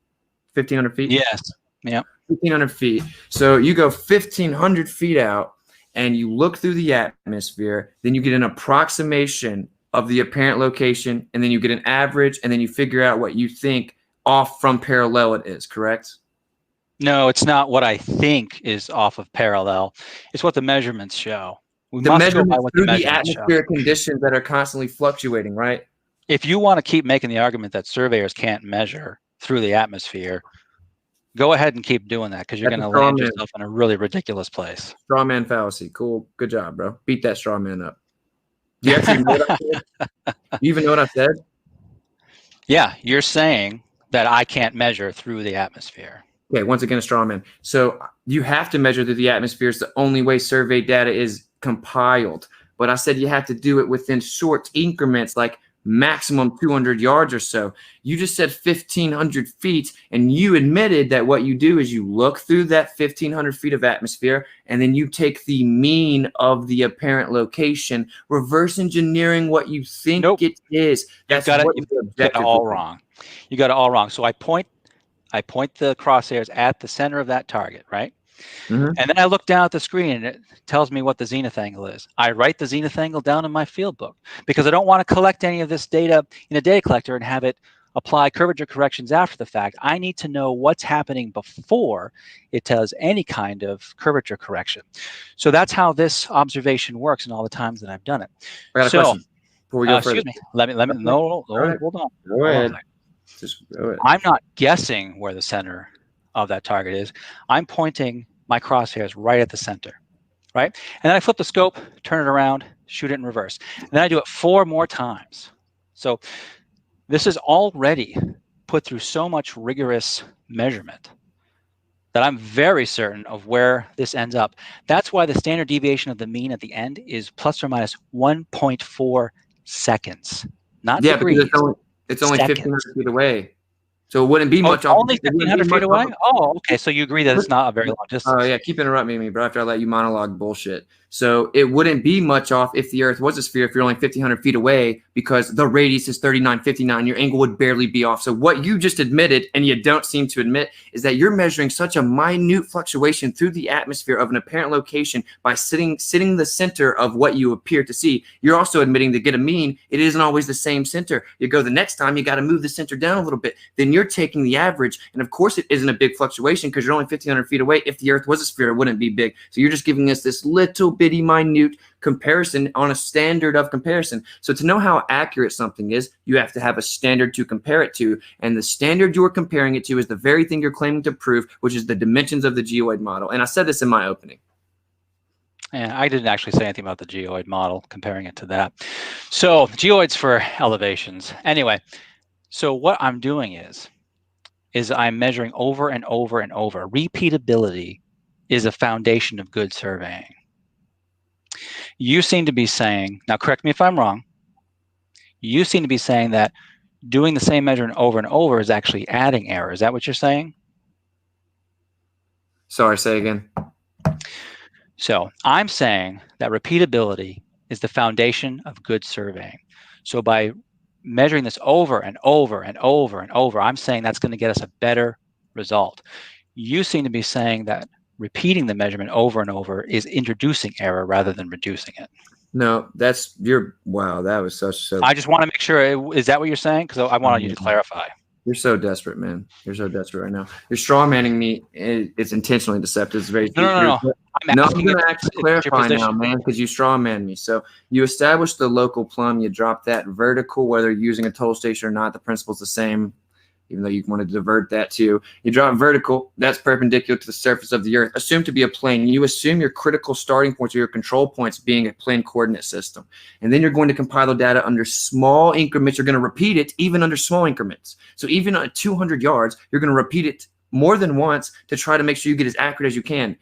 1,500 feet? Yes. Yeah. 1,500 feet. So you go 1,500 feet out and you look through the atmosphere. Then you get an approximation of the apparent location, and then you get an average, and then you figure out what you think off from parallel it is, correct? No, it's not what I think is off of parallel. It's what the measurements show. The measurements through the atmospheric conditions that are constantly fluctuating, right? If you want to keep making the argument that surveyors can't measure through the atmosphere, go ahead and keep doing that, because you're going to land yourself in a really ridiculous place. Straw man fallacy. Cool. Good job, bro. Beat that straw man up. Do you actually know what I said? Do you even know what I said? Yeah, you're saying that I can't measure through the atmosphere. Okay, once again, a straw man. So you have to measure through the atmosphere. It's the only way survey data is compiled. But I said you have to do it within short increments, like maximum 200 yards or so. You just said 1,500 feet, and you admitted that what you do is you look through that 1,500 feet of atmosphere, and then you take the mean of the apparent location, reverse engineering what you think it is. That's you got it all wrong. You got it all wrong. So I point the crosshairs at the center of that target, right? Mm-hmm. And then I look down at the screen and it tells me what the zenith angle is. I write the zenith angle down in my field book because I don't want to collect any of this data in a data collector and have it apply curvature corrections after the fact. I need to know what's happening before it does any kind of curvature correction. So that's how this observation works in all the times that I've done it. I got a question before we go further. Excuse me. Let me. No, hold on. Go ahead. Just go ahead. I'm not guessing where the center of that target is. I'm pointing my crosshairs right at the center, right? And then I flip the scope, turn it around, shoot it in reverse. And then I do it 4 more times. So this is already put through so much rigorous measurement that I'm very certain of where this ends up. That's why the standard deviation of the mean at the end is plus or minus 1.4 seconds, not degrees. Because it's only 1,500 feet away. So it wouldn't be much off. Only 1,500 feet away? Oh, okay. So you agree that it's not a very long distance. Oh, yeah. Keep interrupting me, bro, after I let you monologue bullshit. So it wouldn't be much off if the Earth was a sphere if you're only 1,500 feet away because the radius is 3959. Your angle would barely be off. So what you just admitted, and you don't seem to admit, is that you're measuring such a minute fluctuation through the atmosphere of an apparent location by sitting the center of what you appear to see. You're also admitting to get a mean, it isn't always the same center. You go the next time, you got to move the center down a little bit. Then you're taking the average. And of course, it isn't a big fluctuation because you're only 1,500 feet away. If the Earth was a sphere, it wouldn't be big. So you're just giving us this little bitty minute comparison on a standard of comparison. So to know how accurate something is, you have to have a standard to compare it to. And the standard you're comparing it to is the very thing you're claiming to prove, which is the dimensions of the geoid model. And I said this in my opening. And I didn't actually say anything about the geoid model, comparing it to that. So geoids for elevations. Anyway, so what I'm doing is I'm measuring over and over and over. Repeatability is a foundation of good surveying. You seem to be saying, now correct me if I'm wrong, you seem to be saying that doing the same measurement over and over is actually adding error. Is that what you're saying? Sorry, say again. So I'm saying that repeatability is the foundation of good surveying. So by measuring this over and over and over and over, I'm saying that's going to get us a better result. You seem to be saying that repeating the measurement over and over is introducing error rather than reducing it. No, wow, that was so. I just want to make sure, is that what you're saying? Because I wanted you to clarify. You're so desperate, man. You're so desperate right now. You're straw manning me. It's intentionally deceptive. It's very No. I'm No, I'm asking going if to actually it's your clarify now, position. man, because you straw man me. So you establish the local plumb, you drop that vertical, whether you're using a total station or not. The principle's the same, even though you want to divert that too. You drop vertical, that's perpendicular to the surface of the earth, assumed to be a plane. You assume your critical starting points or your control points being a plane coordinate system. And then you're going to compile the data under small increments. You're going to repeat it even under small increments. So even at 200 yards, you're going to repeat it more than once to try to make sure you get as accurate as you can.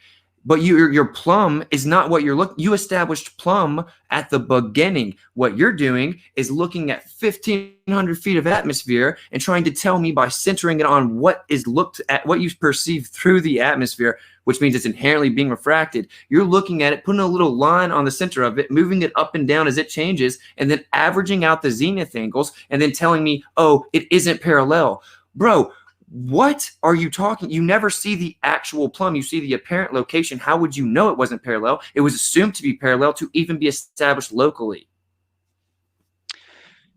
But your plumb is not what you're looking. You established plumb at the beginning. What you're doing is looking at 1,500 feet of atmosphere and trying to tell me by centering it on what is looked at, what you perceive through the atmosphere, which means it's inherently being refracted. You're looking at it, putting a little line on the center of it, moving it up and down as it changes, and then averaging out the zenith angles, and then telling me, oh, it isn't parallel, bro. What are you talking? You never see the actual plumb. You see the apparent location. How would you know it wasn't parallel? It was assumed to be parallel to even be established locally.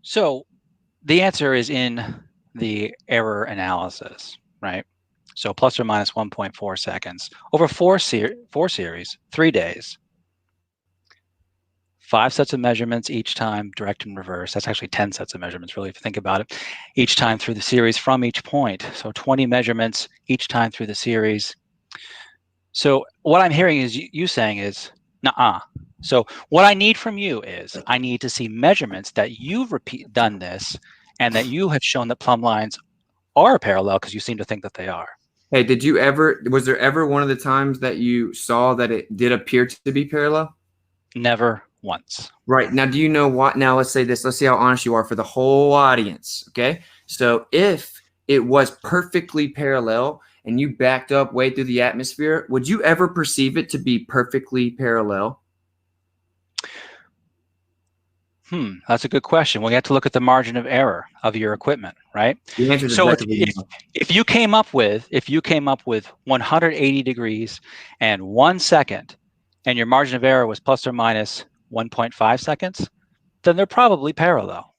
So the answer is in the error analysis, right? So plus or minus 1.4 seconds over four series, 3 days. 5 sets of measurements each time, direct and reverse. That's actually 10 sets of measurements, really, if you think about it, each time through the series from each point. So 20 measurements each time through the series. So what I'm hearing is you saying is, nuh-uh. So what I need from you is I need to see measurements that you've done this and that you have shown that plumb lines are parallel because you seem to think that they are. Hey, was there ever one of the times that you saw that it did appear to be parallel? Never once. Right. Now, do you know what? Now, let's say this. Let's see how honest you are for the whole audience. Okay. So if it was perfectly parallel and you backed up way through the atmosphere, would you ever perceive it to be perfectly parallel? That's a good question. Well, you have to look at the margin of error of your equipment, right? The answer is so if you came up with 180 degrees and 1 second, and your margin of error was plus or minus 1.5 seconds, then they're probably parallel.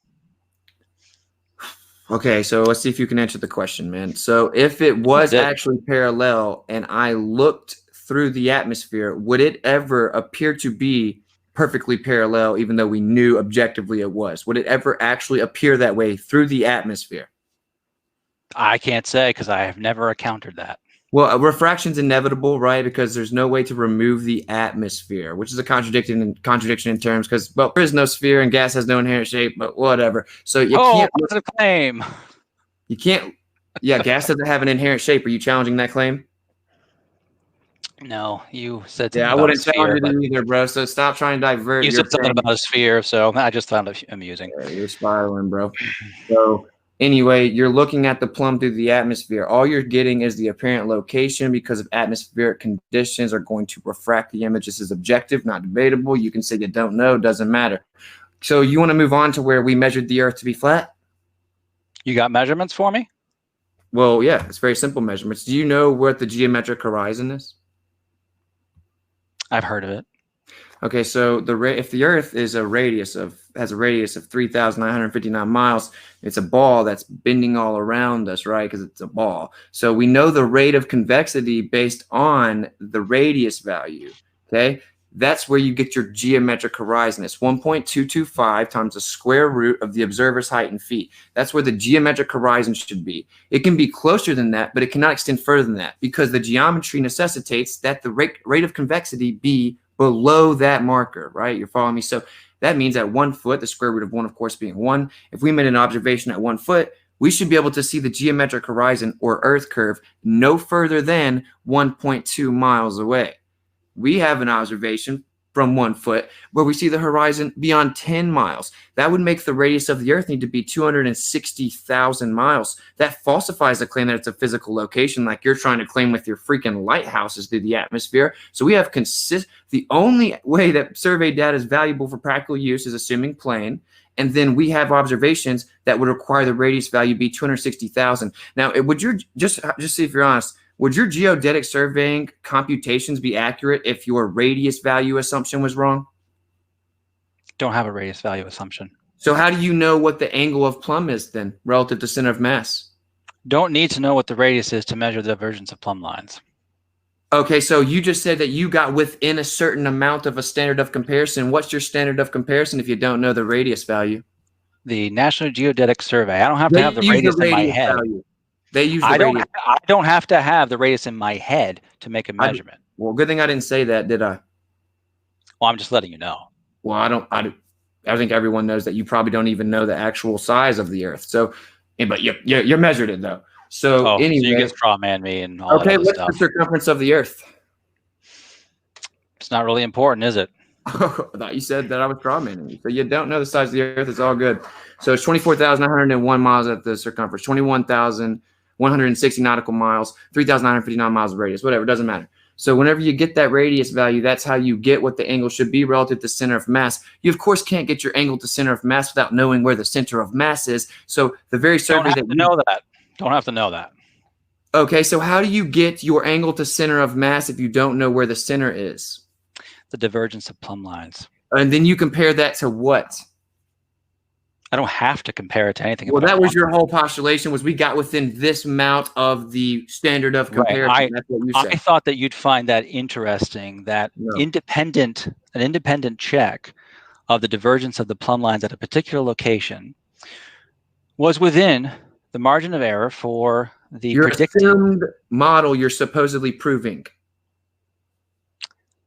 Okay, so let's see if you can answer the question, man. So if it was actually parallel and I looked through the atmosphere, would it ever appear to be perfectly parallel, even though we knew objectively it was? Would it ever actually appear that way through the atmosphere? I can't say because I have never encountered that. Well, refraction's inevitable, right? Because there's no way to remove the atmosphere, which is a contradiction in terms because, well, there is no sphere and gas has no inherent shape, but whatever. So you can't. What's the claim? You can't. Yeah, gas doesn't have an inherent shape. Are you challenging that claim? No, you said something. Yeah, I wouldn't challenge it either, bro. So stop trying to divert. You said something about a sphere, so I just found it amusing. Yeah, you're spiraling, bro. So anyway, you're looking at the plumb through the atmosphere. All you're getting is the apparent location because of atmospheric conditions are going to refract the image. This is objective, not debatable. You can say you don't know, doesn't matter. So you want to move on to where we measured the Earth to be flat? You got measurements for me? Well, yeah, it's very simple measurements. Do you know what the geometric horizon is? I've heard of it. Okay, so if the Earth has a radius of 3,959 miles, it's a ball that's bending all around us, right? Because it's a ball. So we know the rate of convexity based on the radius value. Okay, that's where you get your geometric horizon. It's 1.225 times the square root of the observer's height in feet. That's where the geometric horizon should be. It can be closer than that, but it cannot extend further than that because the geometry necessitates that the rate of convexity be below that marker, right? You're following me? So that means at 1 foot, the square root of 1, of course, being 1. If we made an observation at 1 foot, we should be able to see the geometric horizon or Earth curve no further than 1.2 miles away. We have an observation from 1 foot where we see the horizon beyond 10 miles. That would make the radius of the Earth need to be 260,000 miles. That falsifies the claim that it's a physical location like you're trying to claim with your freaking lighthouses through the atmosphere. So we have the only way that survey data is valuable for practical use is assuming plane. And then we have observations that would require the radius value be 260,000. Now, would you just see if you're honest, would your geodetic surveying computations be accurate if your radius value assumption was wrong? Don't have a radius value assumption. So how do you know what the angle of plumb is then relative to center of mass? Don't need to know what the radius is to measure the divergence of plumb lines. Okay, so you just said that you got within a certain amount of a standard of comparison. What's your standard of comparison if you don't know the radius value? The National Geodetic Survey. I don't have to They have the use radius in my radius head. value. They use the I radius. don't have to have the radius in my head to make a measurement. Well, good thing I didn't say that, did I? Well, I'm just letting you know. Well, I think everyone knows that you probably don't even know the actual size of the Earth. So, but you measured it though. So anyway, so you can straw man me and all that other what's stuff. the circumference of the Earth? It's not really important, is it? I thought you said that I was straw manning you. So you don't know the size of the Earth. It's all good. So it's 24,901 miles at the circumference, 21,160 nautical miles, 3,959 miles of radius, whatever, doesn't matter. So whenever you get that radius value, that's how you get what the angle should be relative to center of mass. You, of course, can't get your angle to center of mass without knowing where the center of mass is. So the very survey that you know that. Don't have to know that. Okay, so how do you get your angle to center of mass if you don't know where the center is? The divergence of plumb lines. And then you compare that to what? I don't have to compare it to anything. Well, that was your whole postulation, was we got within this amount of the standard of comparison. Right. That's what you said. I thought that you'd find that interesting, that an independent check of the divergence of the plumb lines at a particular location was within the margin of error for the your predicted assumed model you're supposedly proving.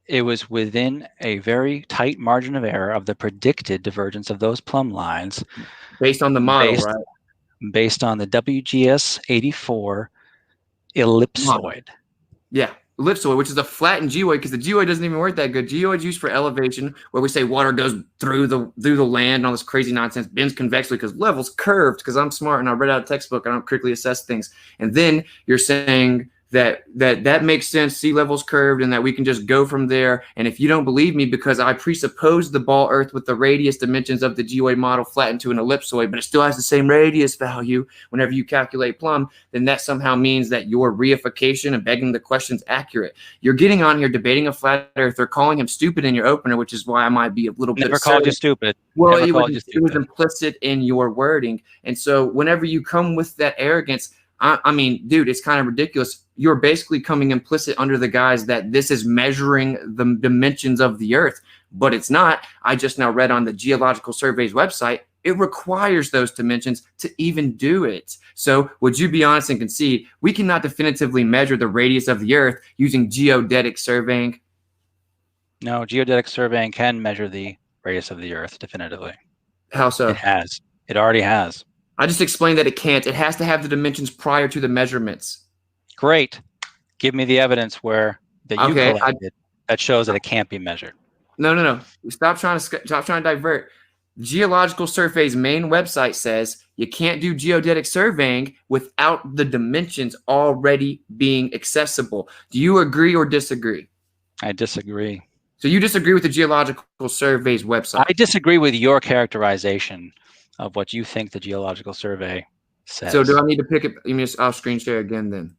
It was within a very tight margin of error of the predicted divergence of those plumb lines. Based on the model, right? Based on the WGS 84 ellipsoid. Yeah, ellipsoid, which is a flattened geoid, because the geoid doesn't even work that good. Geoid's used for elevation, where we say water goes through the land and all this crazy nonsense, bends convexly because level's curved, because I'm smart and I read out a textbook and I don't critically assess things. And then you're saying that makes sense, sea level's curved, and that we can just go from there. And if you don't believe me because I presuppose the ball earth with the radius dimensions of the geoid model flattened to an ellipsoid, but it still has the same radius value whenever you calculate plumb, then that somehow means that your reification and begging the question's accurate. You're getting on here debating a flat earther, calling him stupid in your opener, which is why I might be a little bit Never called you stupid. Well, it was implicit in your wording. And so whenever you come with that arrogance, I mean, dude, it's kind of ridiculous. You're basically coming implicit under the guise that this is measuring the dimensions of the Earth, but it's not. I just now read on the Geological Survey's website, it requires those dimensions to even do it. So would you be honest and concede we cannot definitively measure the radius of the Earth using geodetic surveying? No, geodetic surveying can measure the radius of the Earth definitively. How so? It has. It already has. I just explained that it can't. It has to have the dimensions prior to the measurements. Great. Give me the evidence that you collected that shows that it can't be measured. No. Stop trying to divert. Geological Survey's main website says you can't do geodetic surveying without the dimensions already being accessible. Do you agree or disagree? I disagree. So you disagree with the Geological Survey's website? I disagree with your characterization of what you think the Geological Survey says. So do I need to pick it? I'll screen share again then.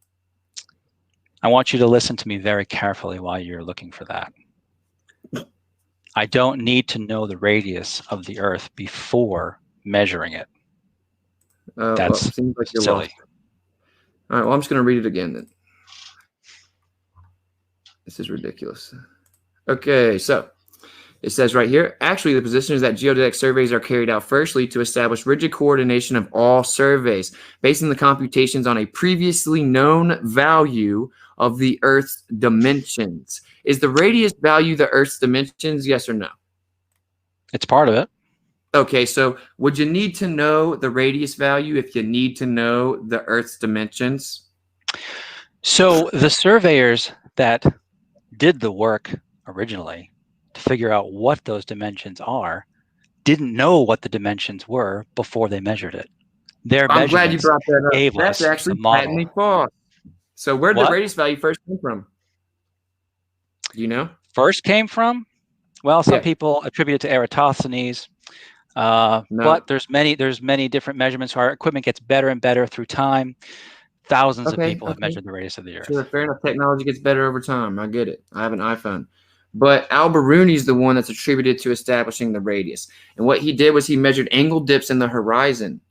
I want you to listen to me very carefully while you're looking for that. I don't need to know the radius of the Earth before measuring it. That's seems like you're silly. Lost. All right, well, I'm just going to read it again then. This is ridiculous. Okay, so it says right here, actually, the position is that geodetic surveys are carried out firstly to establish rigid coordination of all surveys, basing the computations on a previously known value of the Earth's dimensions. Is the radius value the Earth's dimensions, yes or no? It's part of it. Okay, so would you need to know the radius value if you need to know the Earth's dimensions? So the surveyors that did the work originally to figure out what those dimensions are didn't know what the dimensions were before they measured it. I'm glad you brought that up. That's actually patently false. So where did the radius value first come from? Do you know? First came from? Well, some people attribute it to Eratosthenes, but there's many different measurements. Our equipment gets better and better through time. Thousands of people have measured the radius of the Earth. Sure, fair enough. Technology gets better over time. I get it. I have an iPhone. But Al-Biruni is the one that's attributed to establishing the radius. And what he did was he measured angle dips in the horizon.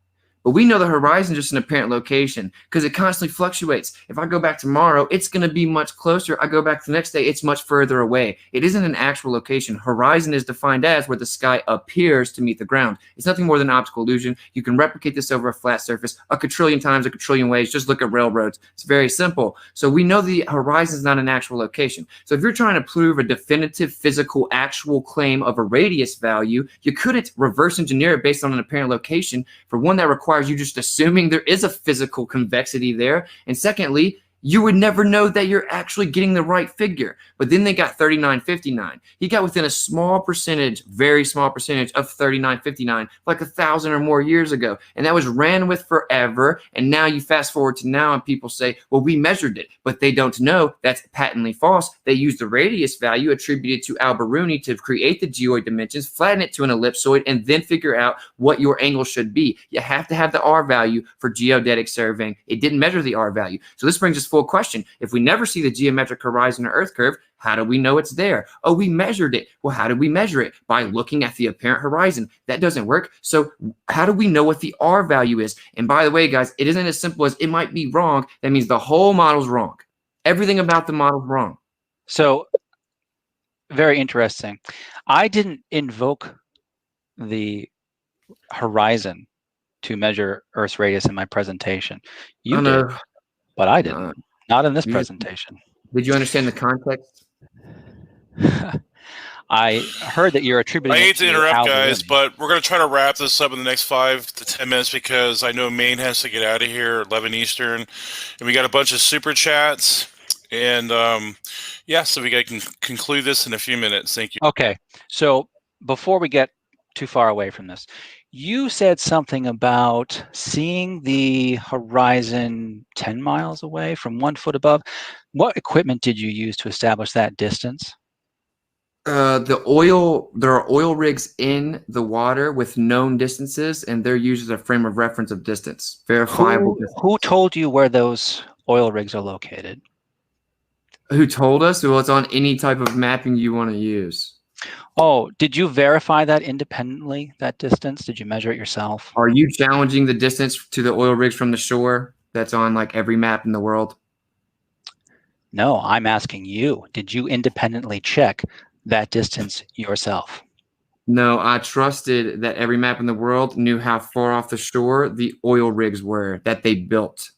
But we know the horizon is just an apparent location because it constantly fluctuates. If I go back tomorrow, it's going to be much closer. I go back the next day, it's much further away. It isn't an actual location. Horizon is defined as where the sky appears to meet the ground. It's nothing more than an optical illusion. You can replicate this over a flat surface a quadrillion times, a quadrillion ways. Just look at railroads. It's very simple. So we know the horizon is not an actual location. So if you're trying to prove a definitive physical actual claim of a radius value, you couldn't reverse engineer it based on an apparent location. For one, that requires you just assuming there is a physical convexity there. And secondly, you would never know that you're actually getting the right figure. But then they got 3959. He got within a small percentage, very small percentage of 3959, like 1,000 or more years ago. And that was ran with forever. And now you fast forward to now and people say, well, we measured it. But they don't know that's patently false. They used the radius value attributed to Al-Biruni to create the geoid dimensions, flatten it to an ellipsoid, and then figure out what your angle should be. You have to have the R value for geodetic surveying. It didn't measure the R value. So this brings us full question. If we never see the geometric horizon or Earth curve, how do we know it's there? Oh, we measured it. Well, how did we measure it? By looking at the apparent horizon. That doesn't work. So how do we know what the R value is? And by the way, guys, it isn't as simple as it might be wrong. That means the whole model's wrong. Everything about the model's wrong. So very interesting. I didn't invoke the horizon to measure Earth's radius in my presentation. You did, but I didn't. Not in this presentation. Did you understand the context? I heard that you're attributing. I hate to interrupt, guys, Al-Biruni. but we're going to try to wrap this up in the next 5 to 10 minutes because I know Maine has to get out of here at 11 Eastern, and we got a bunch of super chats. And yeah, so we can conclude this in a few minutes. Thank you. Okay, so before we get too far away from this, you said something about seeing the horizon 10 miles away from 1 foot above. What equipment did you use to establish that distance? There are oil rigs in the water with known distances, and they're used as a frame of reference of distance, verifiable distance. Who told you where those oil rigs are located? Who told us? Well, it's on any type of mapping you want to use. Oh, did you verify that independently, that distance? Did you measure it yourself? Are you challenging the distance to the oil rigs from the shore that's on like every map in the world? No, I'm asking you. Did you independently check that distance yourself? No, I trusted that every map in the world knew how far off the shore the oil rigs were that they built.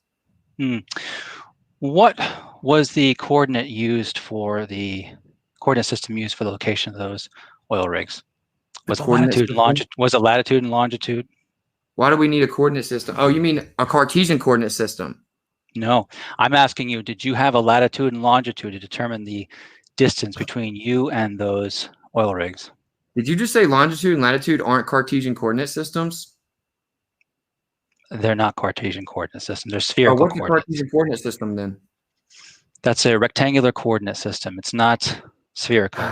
What was the coordinate used for the coordinate system used for the location of those oil rigs? Was it latitude and longitude? Why do we need a coordinate system? Oh, you mean a Cartesian coordinate system? No, I'm asking you, did you have a latitude and longitude to determine the distance between you and those oil rigs? Did you just say longitude and latitude aren't Cartesian coordinate systems? They're not Cartesian coordinate systems. They're spherical what's coordinates. What's a Cartesian coordinate system then? That's a rectangular coordinate system. It's not spherical.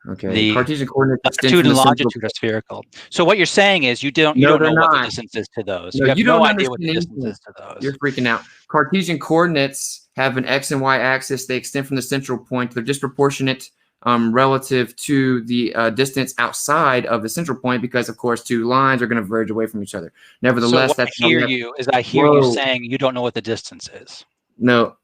Okay. The Cartesian coordinates latitude and longitude are spherical. So what you're saying is you don't know what the distance is to those. No, you have you no don't idea what the understand distance is to those. You're freaking out. Cartesian coordinates have an x and y axis. They extend from the central point. They're disproportionate relative to the distance outside of the central point because, of course, two lines are going to verge away from each other. Nevertheless, so that's I hear you saying you don't know what the distance is. No,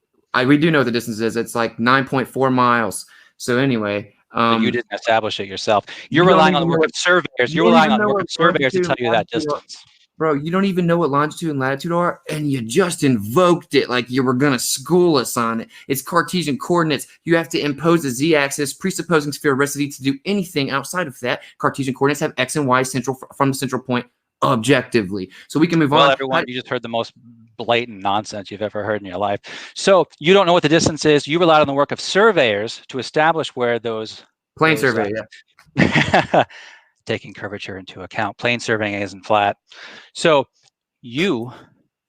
we do know what the distance is. It's like 9.4 miles. So anyway, but you didn't establish it yourself. You're relying on the work of surveyors. You're relying on the work of surveyors to tell you that distance. Bro, you don't even know what longitude and latitude are, and you just invoked it like you were going to school us on it. It's Cartesian coordinates. You have to impose a z-axis, presupposing sphericity to do anything outside of that. Cartesian coordinates have x and y central from the central point objectively. So we can move on. Well, everyone, you just heard the most blatant nonsense you've ever heard in your life. So you don't know what the distance is. You relied on the work of surveyors to establish where those... Plane survey, yeah. Taking curvature into account. Plane surveying isn't flat. So you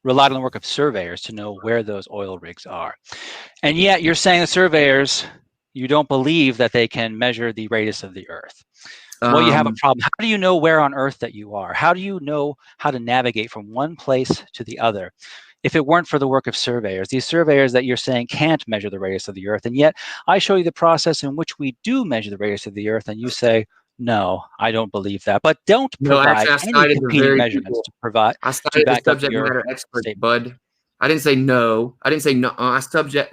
relied on the work of surveyors to know where those oil rigs are. And yet you're saying the surveyors, you don't believe that they can measure the radius of the Earth. Well, you have a problem. How do you know where on Earth that you are? How do you know how to navigate from one place to the other? If it weren't for the work of surveyors, these surveyors that you're saying can't measure the radius of the Earth, and yet I show you the process in which we do measure the radius of the Earth, and you say, No, I don't believe that. But don't No, provide actually, I any cited the competing very measurements people. to provide I to cited the back up subject your matter experts, statement. bud. I didn't say no. I didn't say no.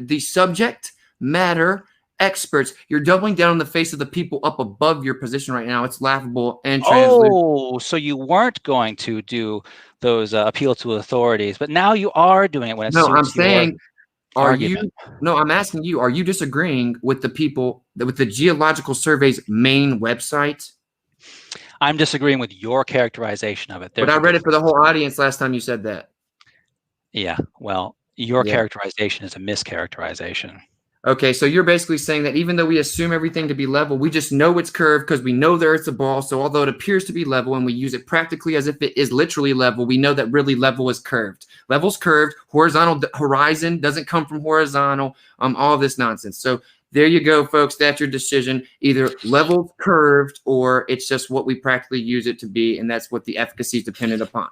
The subject matter experts. You're doubling down on the face of the people up above your position right now. It's laughable and translucent. Oh, so you weren't going to do those appeal to authorities, but now you are doing it when it No, I'm suits your saying, are you? argument. No, I'm asking you. Are you disagreeing with the people with the Geological Survey's main website? I'm disagreeing with your characterization of it. But There's I a read it for the difference. whole audience last time you said that. Yeah, well, your Yeah. characterization is a mischaracterization. Okay, so you're basically saying that even though we assume everything to be level, we just know it's curved because we know the Earth's a ball. So although it appears to be level and we use it practically as if it is literally level, we know that really level is curved. Level's curved. Horizontal horizon doesn't come from horizontal. All this nonsense. So there you go, folks. That's your decision. Either level's curved or it's just what we practically use it to be, and that's what the efficacy is dependent upon.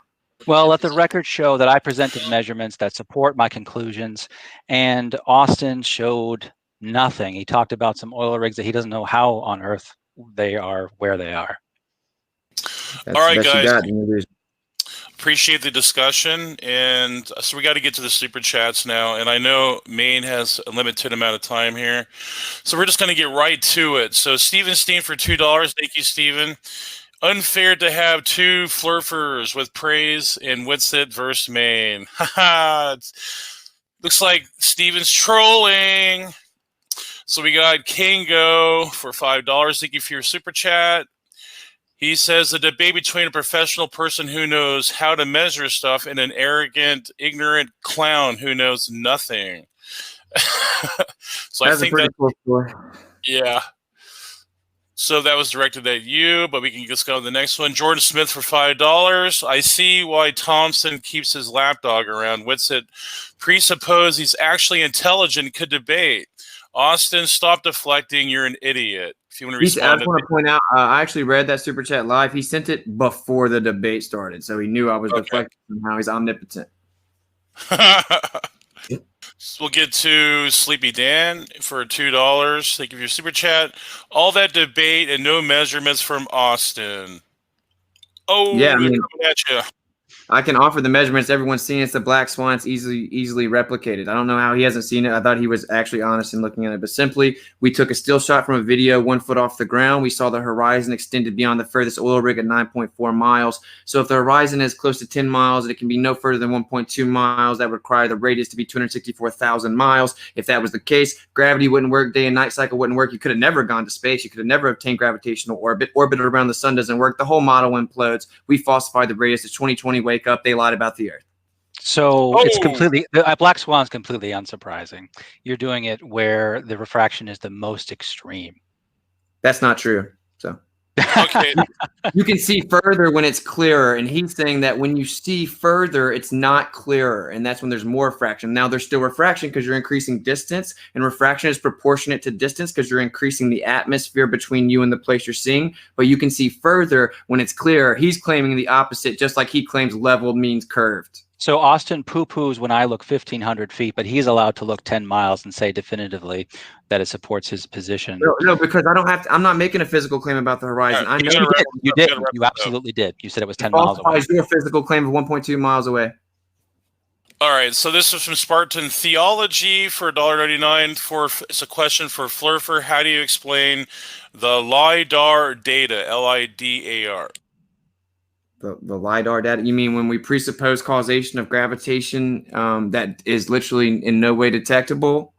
Well, let the record show that I presented measurements that support my conclusions, and Austin showed nothing. He talked about some oil rigs that he doesn't know how on earth they are where they are. That's All right, the best you guys. got. Appreciate the discussion, and so we got to get to the super chats now, and I know Maine has a limited amount of time here, so we're just going to get right to it. So Steven Steen for $2. Thank you, Steven. Unfair to have two flerfers with praise in Witsit versus Maine. Haha. Looks like Steven's trolling. So we got Kango for $5. Thank you for your super chat. He says the debate between a professional person who knows how to measure stuff and an arrogant, ignorant clown who knows nothing. So That's I think a pretty cool story. Yeah. So that was directed at you, but we can just go to the next one. Jordan Smith for $5. I see why Thompson keeps his lapdog around. Witsit presuppose he's actually intelligent, could debate. Austin, stop deflecting. You're an idiot. If you want to I respond just want to point out, I actually read that super chat live. He sent it before the debate started, so he knew I was deflecting somehow. He's omnipotent. We'll get to Sleepy Dan for $2. Thank you for your super chat. All that debate and no measurements from Austin. Oh, yeah, I mean, coming at you. I can offer the measurements. Everyone's seen it's the black swan. It's easily replicated. I don't know how he hasn't seen it. I thought he was actually honest in looking at it. But simply, we took a still shot from a video 1 foot off the ground. We saw the horizon extended beyond the furthest oil rig at 9.4 miles. So if the horizon is close to 10 miles, it can be no further than 1.2 miles. That would require the radius to be 264,000 miles. If that was the case, gravity wouldn't work. Day and night cycle wouldn't work. You could have never gone to space. You could have never obtained gravitational orbit. Orbited around the sun doesn't work. The whole model implodes. We falsified the radius. It's 2020. Wake up. They lied about the Earth. So it's completely, Black Swan's completely unsurprising. You're doing it where the refraction is the most extreme. That's not true. So okay. You can see further when it's clearer, and he's saying that when you see further, it's not clearer, and that's when there's more refraction. Now there's still refraction because you're increasing distance, and refraction is proportionate to distance because you're increasing the atmosphere between you and the place you're seeing. But you can see further when it's clearer. He's claiming the opposite, just like he claims level means curved. So Austin poo-poos when I look 1,500 feet, but he's allowed to look 10 miles and say definitively that it supports his position. No, because I don't have to. I'm not making a physical claim about the horizon. Right, I know you did. You absolutely did. You said it was 10 miles away. Your physical claim of 1.2 miles away. All right, so this is from Spartan Theology for $1.99. It's a question for Flerfer. How do you explain the LIDAR data? LIDAR. The LIDAR data? You mean when we presuppose causation of gravitation that is literally in no way detectable?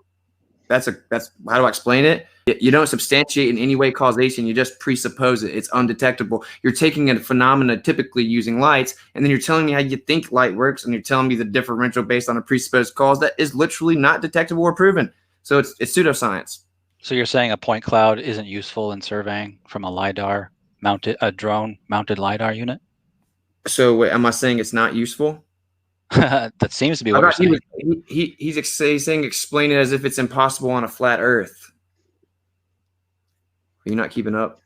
That's how do I explain it? You don't substantiate in any way causation. You just presuppose it. It's undetectable. You're taking a phenomena typically using lights, and then you're telling me how you think light works, and you're telling me the differential based on a presupposed cause that is literally not detectable or proven. So it's pseudoscience. So you're saying a point cloud isn't useful in surveying from a LIDAR mounted, a drone mounted LIDAR unit? So wait, am I saying it's not useful? That seems to be what you're saying. He's saying explain it as if it's impossible on a flat Earth. Are you not keeping up?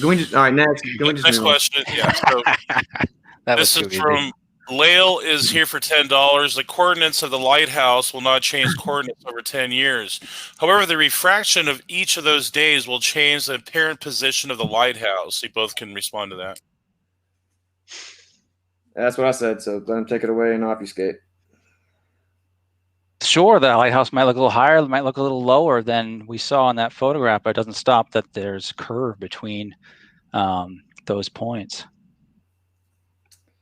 All right, next. Next question. Yeah. So This is from Lael is here for $10. The coordinates of the lighthouse will not change coordinates over 10 years. However, the refraction of each of those days will change the apparent position of the lighthouse. You both can respond to that. That's what I said. So let him take it away and obfuscate. Sure, the lighthouse might look a little higher, might look a little lower than we saw in that photograph, but it doesn't stop that there's curve between those points.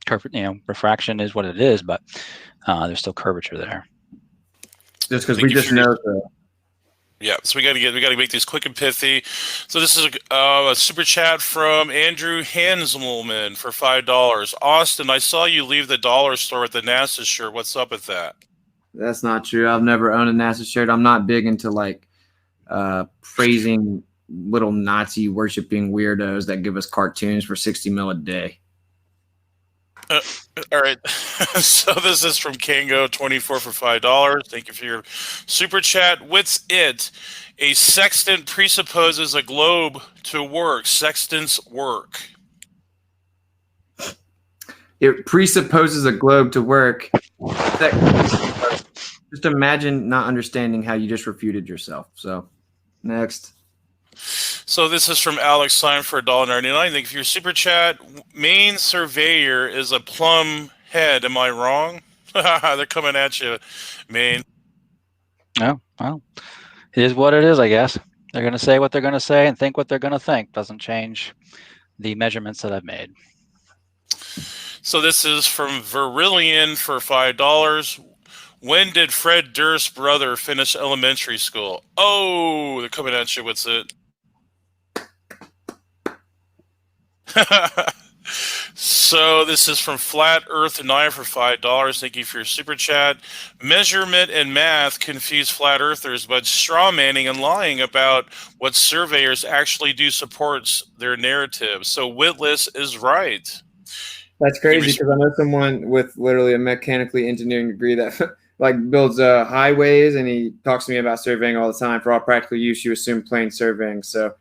Curve, refraction is what it is, but there's still curvature there. Just because we just know Yeah, so we got to make these quick and pithy. So this is a super chat from Andrew Hanselman for $5. Austin, I saw you leave the dollar store with the NASA shirt. What's up with that? That's not true. I've never owned a NASA shirt. I'm not big into like praising little Nazi worshiping weirdos that give us cartoons for 60 mil a day. All right. So this is from Kango24 for $5. Thank you for your super chat. Witsit. A sextant presupposes a globe to work. Sextants work. It presupposes a globe to work. Just imagine not understanding how you just refuted yourself. So, next. So this is from Alex Stein for $1.99. Thank you for your super chat. Maine Surveyor is a plum head. Am I wrong? They're coming at you, Maine. No, well, it is what it is, I guess. They're going to say what they're going to say and think what they're going to think. Doesn't change the measurements that I've made. So this is from Verillion for $5. When did Fred Durst's brother finish elementary school? Oh, they're coming at you. What's it? So this is from Flat Earth 9 for $5. Thank you for your super chat. Measurement and math confuse flat earthers, but strawmanning and lying about what surveyors actually do supports their narrative. So Witless is right. That's crazy because I know someone with literally a mechanically engineering degree that like builds highways, and he talks to me about surveying all the time. For all practical use, you assume plain surveying. So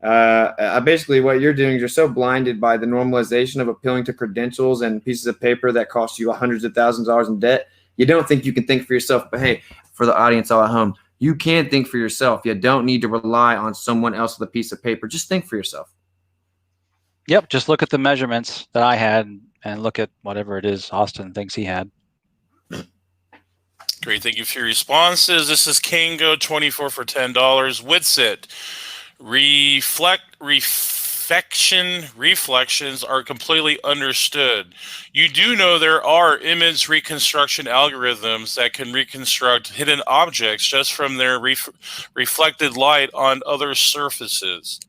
basically what you're doing is you're so blinded by the normalization of appealing to credentials and pieces of paper that cost you hundreds of thousands of dollars in debt. You don't think you can think for yourself. But hey, for the audience all at home, you can think for yourself. You don't need to rely on someone else with a piece of paper. Just think for yourself. Yep, just look at the measurements that I had and look at whatever it is Austin thinks he had. Great, thank you for your responses. This is Kango24 for $10. Witsit. Reflections are completely understood. You do know there are image reconstruction algorithms that can reconstruct hidden objects just from their reflected light on other surfaces.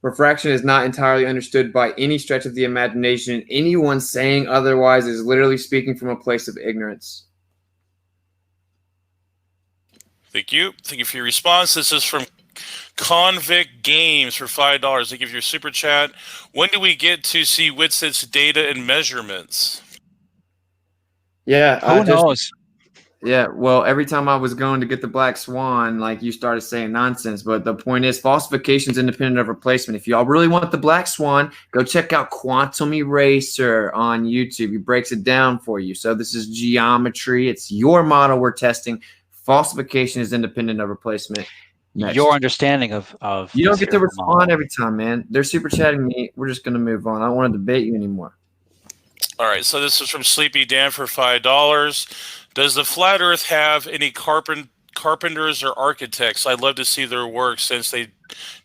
Refraction is not entirely understood by any stretch of the imagination. Anyone saying otherwise is literally speaking from a place of ignorance. Thank you. Thank you for your response. This is from Convict Games for $5. Thank you for your super chat. When do we get to see Witsit's data and measurements? Yeah, who knows? Yeah, well, every time I was going to get the Black Swan, like you started saying nonsense. But the point is, falsification is independent of replacement. If y'all really want the Black Swan, go check out Quantum Eraser on YouTube. He breaks it down for you. So this is geometry. It's your model we're testing. Falsification is independent of replacement. Next. Your understanding of you don't get to respond every time, man. They're super chatting me. We're just gonna move on. I don't want to debate you anymore. All right, so this is from Sleepy Dan for $5. Does the flat Earth have any carpenters or architects? I'd love to see their work since they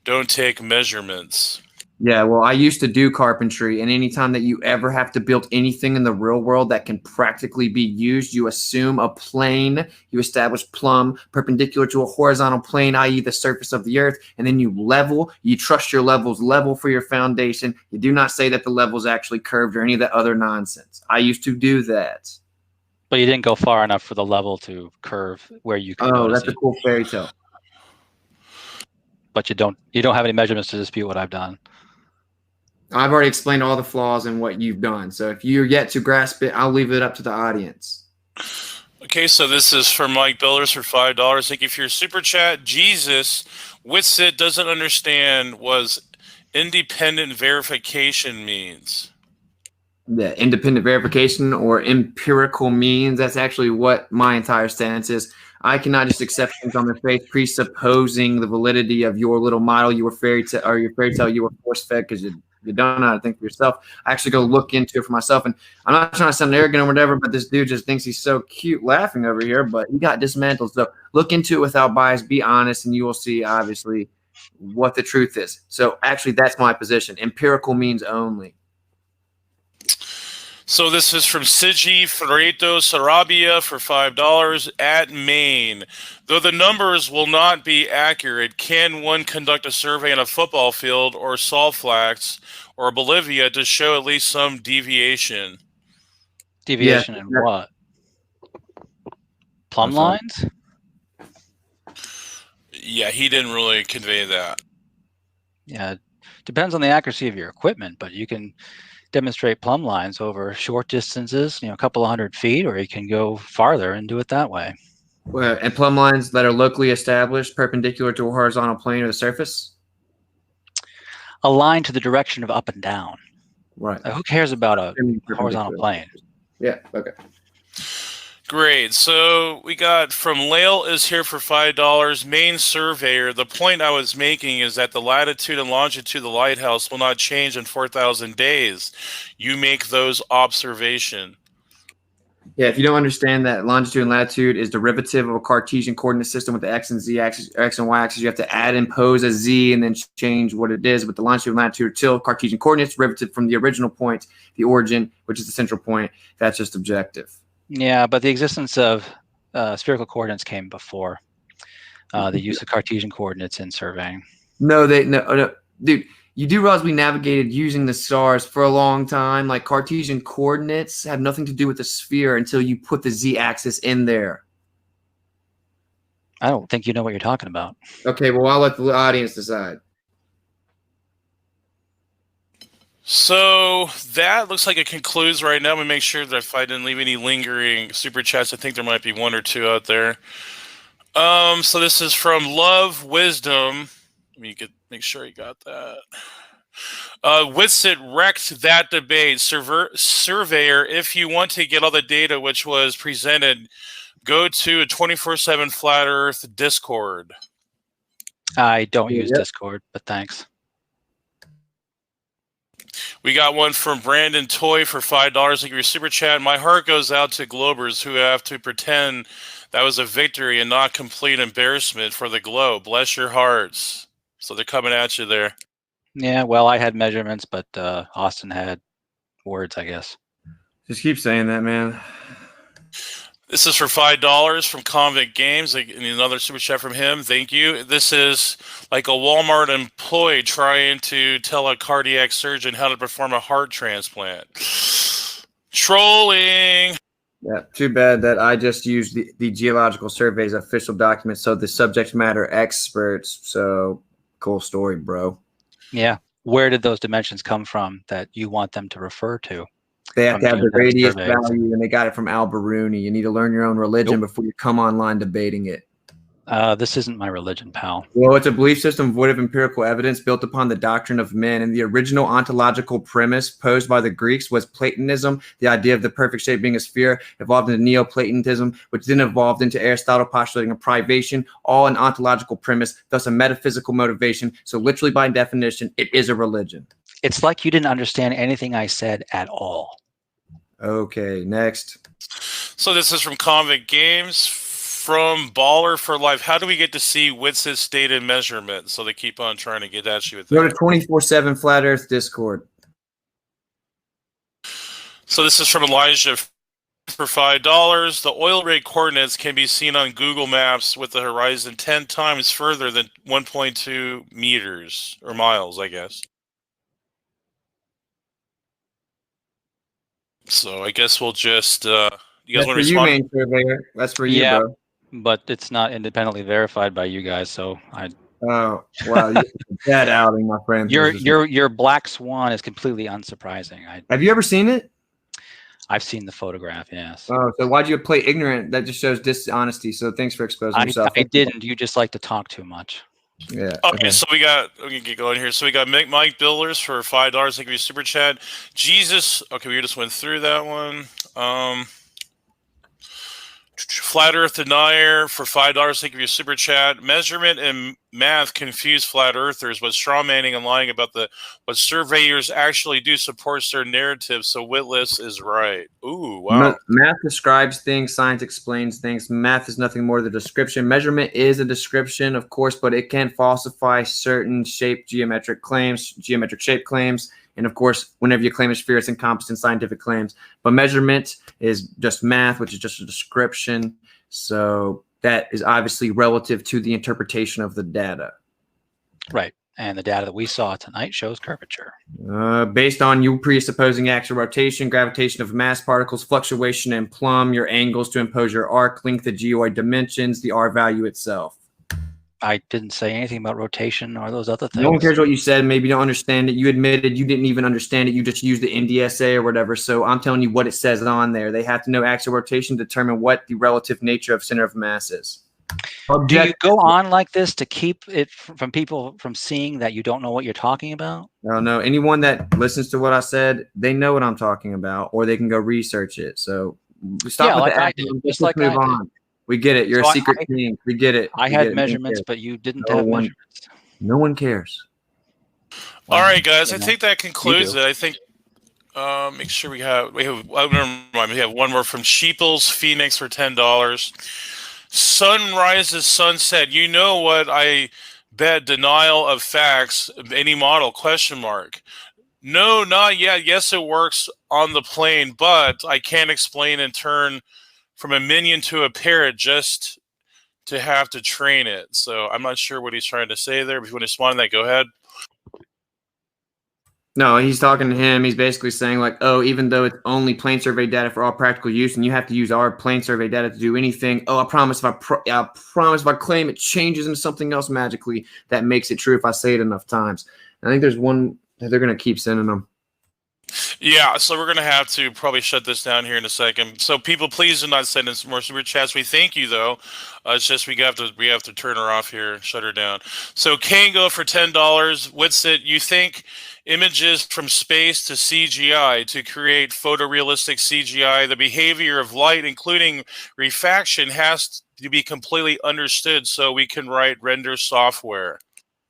don't take measurements. Yeah, well, I used to do carpentry, and anytime that you ever have to build anything in the real world that can practically be used, you assume a plane, you establish plumb perpendicular to a horizontal plane, i.e. the surface of the earth, and then you level, you trust your levels level for your foundation. You do not say that the level is actually curved or any of that other nonsense. I used to do that. But you didn't go far enough for the level to curve where you can. Oh, that's a cool fairy tale. But you don't have any measurements to dispute what I've done. I've already explained all the flaws in what you've done. So if you're yet to grasp it, I'll leave it up to the audience. Okay, so this is from Mike Builders for $5. Thank you for your super chat. Jesus, Witsit doesn't understand what independent verification means. the independent verification or empirical means. That's actually what my entire stance is. I cannot just accept things on their face, presupposing the validity of your little model, your fairy tale, or your fairy tale you were force fed because you don't know how to think for yourself. I actually go look into it for myself, and I'm not trying to sound arrogant or whatever, but this dude just thinks he's so cute laughing over here, but he got dismantled. So look into it without bias, be honest, and you will see obviously what the truth is. So actually, that's my position. Empirical means only. So this is from Sigi Ferreto Sarabia for $5 at Maine. Though the numbers will not be accurate, can one conduct a survey on a football field or salt flats or Bolivia to show at least some deviation? Deviation in what? Plumb lines? Yeah, he didn't really convey that. Yeah, depends on the accuracy of your equipment, but you can demonstrate plumb lines over short distances, a couple of 100 feet, or you can go farther and do it that way. Well, and plumb lines that are locally established perpendicular to a horizontal plane or the surface? Aligned to the direction of up and down. Right. Who cares about a horizontal plane? Yeah, okay. Great. So we got from Lael is here for $5. Maine Surveyor. The point I was making is that the latitude and longitude of the lighthouse will not change in 4,000 days. You make those observations. Yeah, if you don't understand that longitude and latitude is derivative of a Cartesian coordinate system with the x and z axis, or x and y axis, you have to add and pose a z and then change what it is. With the longitude and latitude, till Cartesian coordinates derivative from the original point, the origin, which is the central point. That's just objective. Yeah, but the existence of spherical coordinates came before the use of Cartesian coordinates in surveying. No, dude. You do realize we navigated using the stars for a long time. Like Cartesian coordinates have nothing to do with the sphere until you put the z-axis in there. I don't think you know what you're talking about. Okay, well, I'll let the audience decide. So that looks like it concludes right now. I'm going to make sure that if I didn't leave any lingering super chats, I think there might be one or two out there. So this is from Love Wisdom. You could make sure you got that. Witsit wrecked that debate. Surveyor, if you want to get all the data which was presented, go to a 24/7 Flat Earth Discord. I don't use Discord, but thanks. We got one from Brandon Toy for $5. Thank you for your super chat. My heart goes out to Globers who have to pretend that was a victory and not complete embarrassment for the globe. Bless your hearts. So they're coming at you there. Yeah, well, I had measurements, but Austin had words, I guess. Just keep saying that, man. This is for $5 from Convict Games. Another super chat from him. Thank you. This is like a Walmart employee trying to tell a cardiac surgeon how to perform a heart transplant. Trolling. Yeah, too bad that I just used the Geological Survey's official document, so the subject matter experts. So cool story, bro. Yeah. Where did those dimensions come from that you want them to refer to? They have to have the radius value, and they got it from Al-Biruni. You need to learn your own religion before you come online debating it. This isn't my religion, pal. Well, it's a belief system void of empirical evidence built upon the doctrine of men. And the original ontological premise posed by the Greeks was Platonism, the idea of the perfect shape being a sphere, evolved into Neoplatonism, which then evolved into Aristotle postulating a privation, all an ontological premise, thus a metaphysical motivation. So literally by definition, it is a religion. It's like you didn't understand anything I said at all. Okay, next. So this is from Convict Games. From Baller for Life, how do we get to see Witsit's data measurement? So they keep on trying to get at you with that. Go to 24/7 Flat Earth Discord. So this is from Elijah for $5. The oil rig coordinates can be seen on Google Maps with the horizon 10 times further than 1.2 meters or miles, I guess. So I guess we'll just you guys want to respond? Maine Surveyor. That's for you, bro. But it's not independently verified by you guys, so I. Oh wow, bad outing, my friend. Your black swan is completely unsurprising. Have you ever seen it? I've seen the photograph. Yes. Oh, so why'd you play ignorant? That just shows dishonesty. So thanks for exposing yourself. I didn't. You just like to talk too much. Yeah. Okay, so we can get going here. So we got Mike Billers for $5. Thank you for your super chat. Jesus. Okay, we just went through that one. Flat Earth Denier for $5. Thank you for your super chat. Measurement and math confuse flat earthers, but straw manning and lying about what surveyors actually do supports their narrative. So Witless is right. Ooh, wow. Math describes things. Science explains things. Math is nothing more than a description. Measurement is a description, of course, but it can falsify certain geometric shape claims. And of course, whenever you claim a sphere, it's encompassed in scientific claims. But measurement is just math, which is just a description. So that is obviously relative to the interpretation of the data. Right. And the data that we saw tonight shows curvature. Based on you presupposing axial rotation, gravitation of mass particles, fluctuation and plumb, your angles to impose your arc length, the geoid dimensions, the R value itself. I didn't say anything about rotation or those other things. No one cares what you said. Maybe you don't understand it. You admitted you didn't even understand it. You just used the NDSA or whatever. So I'm telling you what it says on there. They have to know axial rotation to determine what the relative nature of center of mass is. Do you go on like this to keep it from people from seeing that you don't know what you're talking about? No. Anyone that listens to what I said, they know what I'm talking about, or they can go research it. So stop with like the I did. Just like move on. We get it. You're a secret team. We get it. I had measurements, but you didn't have measurements. No one cares. All right, guys. I think that concludes it. I think. Make sure we have. Never mind. We have one more from Sheeples Phoenix for $10. Sunrises Sunset. You know what? I bet denial of facts. Any model? Question mark. No, not yet. Yes, it works on the plane, but I can't explain and turn from a minion to a parrot just to have to train it. So I'm not sure what he's trying to say there. If you want to respond to that, go ahead. No, he's talking to him. He's basically saying like, oh, even though it's only plane survey data for all practical use, and you have to use our plane survey data to do anything. Oh, I promise if I claim it changes into something else magically, that makes it true if I say it enough times. I think there's one that they're going to keep sending them. Yeah, so we're going to have to probably shut this down here in a second. So people, please do not send in some more super chats. We thank you, though. It's just we have to turn her off here, shut her down. So Kango for $10. Witsit, you think images from space to CGI to create photorealistic CGI, the behavior of light, including refraction, has to be completely understood so we can write render software.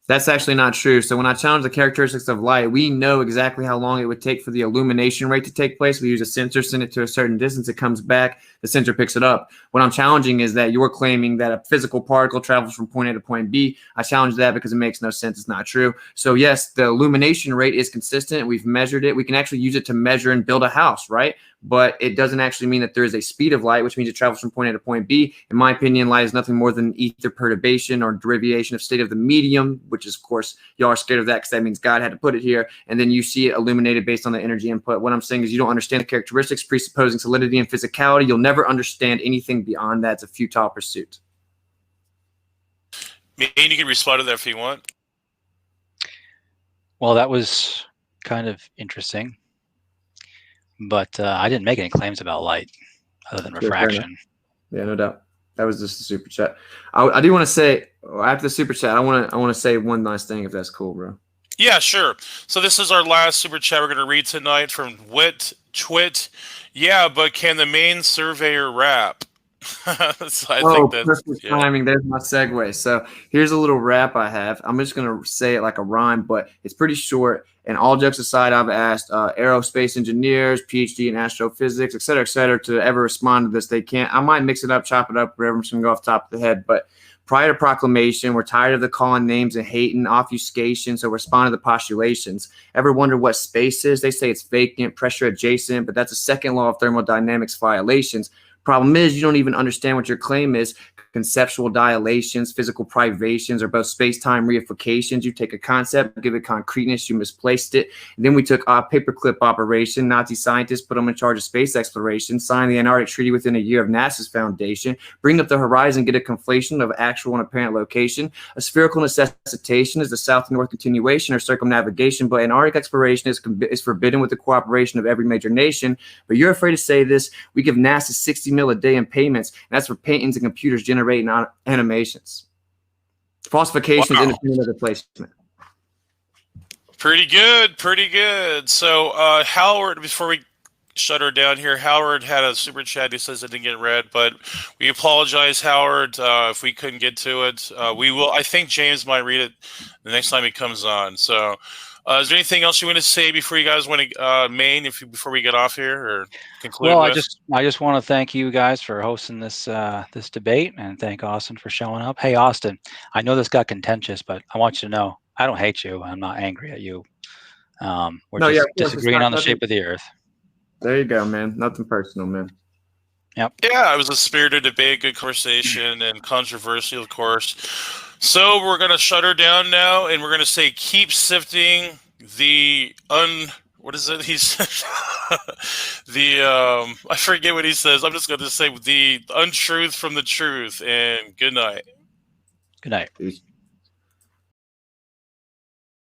That's actually not true. So when I challenge the characteristics of light, we know exactly how long it would take for the illumination rate to take place. We use a sensor, send it to a certain distance, it comes back, the sensor picks it up. What I'm challenging is that you're claiming that a physical particle travels from point A to point B. I challenge that because it makes no sense. It's not true. So yes, the illumination rate is consistent. We've measured it. We can actually use it to measure and build a house, right? But it doesn't actually mean that there is a speed of light, which means it travels from point A to point B. In my opinion, light is nothing more than ether perturbation or derivation of state of the medium, which is, of course, y'all are scared of that because that means God had to put it here. And then you see it illuminated based on the energy input. What I'm saying is you don't understand the characteristics presupposing solidity and physicality. You'll never understand anything beyond that. It's a futile pursuit. Maine, you can respond to that if you want. Well, that was kind of interesting. But I didn't make any claims about light other than refraction. Yeah, no doubt. That was just a super chat. I do want to say after the super chat, I want to say one nice thing if that's cool, bro. Yeah, sure. So this is our last super chat we're going to read tonight from Twit. Yeah, but can the Maine Surveyor rap? So I think that's perfect timing. There's my segue. So here's a little rap I have. I'm just going to say it like a rhyme, but it's pretty short. And all jokes aside, I've asked aerospace engineers, PhD in astrophysics, et cetera, to ever respond to this. They can't. I might mix it up, chop it up, whatever. I'm just going to go off the top of the head. But prior to proclamation, we're tired of the calling names and hating, obfuscation, so respond to the postulations. Ever wonder what space is? They say it's vacant, pressure adjacent, but that's a second law of thermodynamics violations. Problem is, you don't even understand what your claim is. Conceptual dilations, physical privations, or both space-time reifications. You take a concept, give it concreteness, you misplaced it. And then we took a paperclip operation. Nazi scientists put them in charge of space exploration, signed the Antarctic Treaty within a year of NASA's foundation, bring up the horizon, get a conflation of actual and apparent location. A spherical necessitation is the south-north continuation or circumnavigation, but Antarctic exploration is forbidden with the cooperation of every major nation. But you're afraid to say this. We give NASA 60 mil a day in payments, and that's for paintings and computers generating animations. Falsification is Wow. independent of replacement. Pretty good, pretty good. So, Howard, before we shut her down here, Howard had a super chat. He says it didn't get read, but we apologize, Howard, if we couldn't get to it. We will. I think James might read it the next time he comes on. So, is there anything else you want to say before you guys want to Maine? Before we get off here or conclude? Well, with? I just want to thank you guys for hosting this this debate, and thank Austin for showing up. Hey, Austin, I know this got contentious, but I want you to know I don't hate you. I'm not angry at you. We're just disagreeing on the shape of the Earth. There you go, man. Nothing personal, man. Yep. Yeah, it was a spirited debate, good conversation, and controversial, of course. So we're going to shut her down now, and we're going to say keep sifting the what is it? He said I forget what he says. I'm just going to say the untruth from the truth, and good night. Good night. Peace.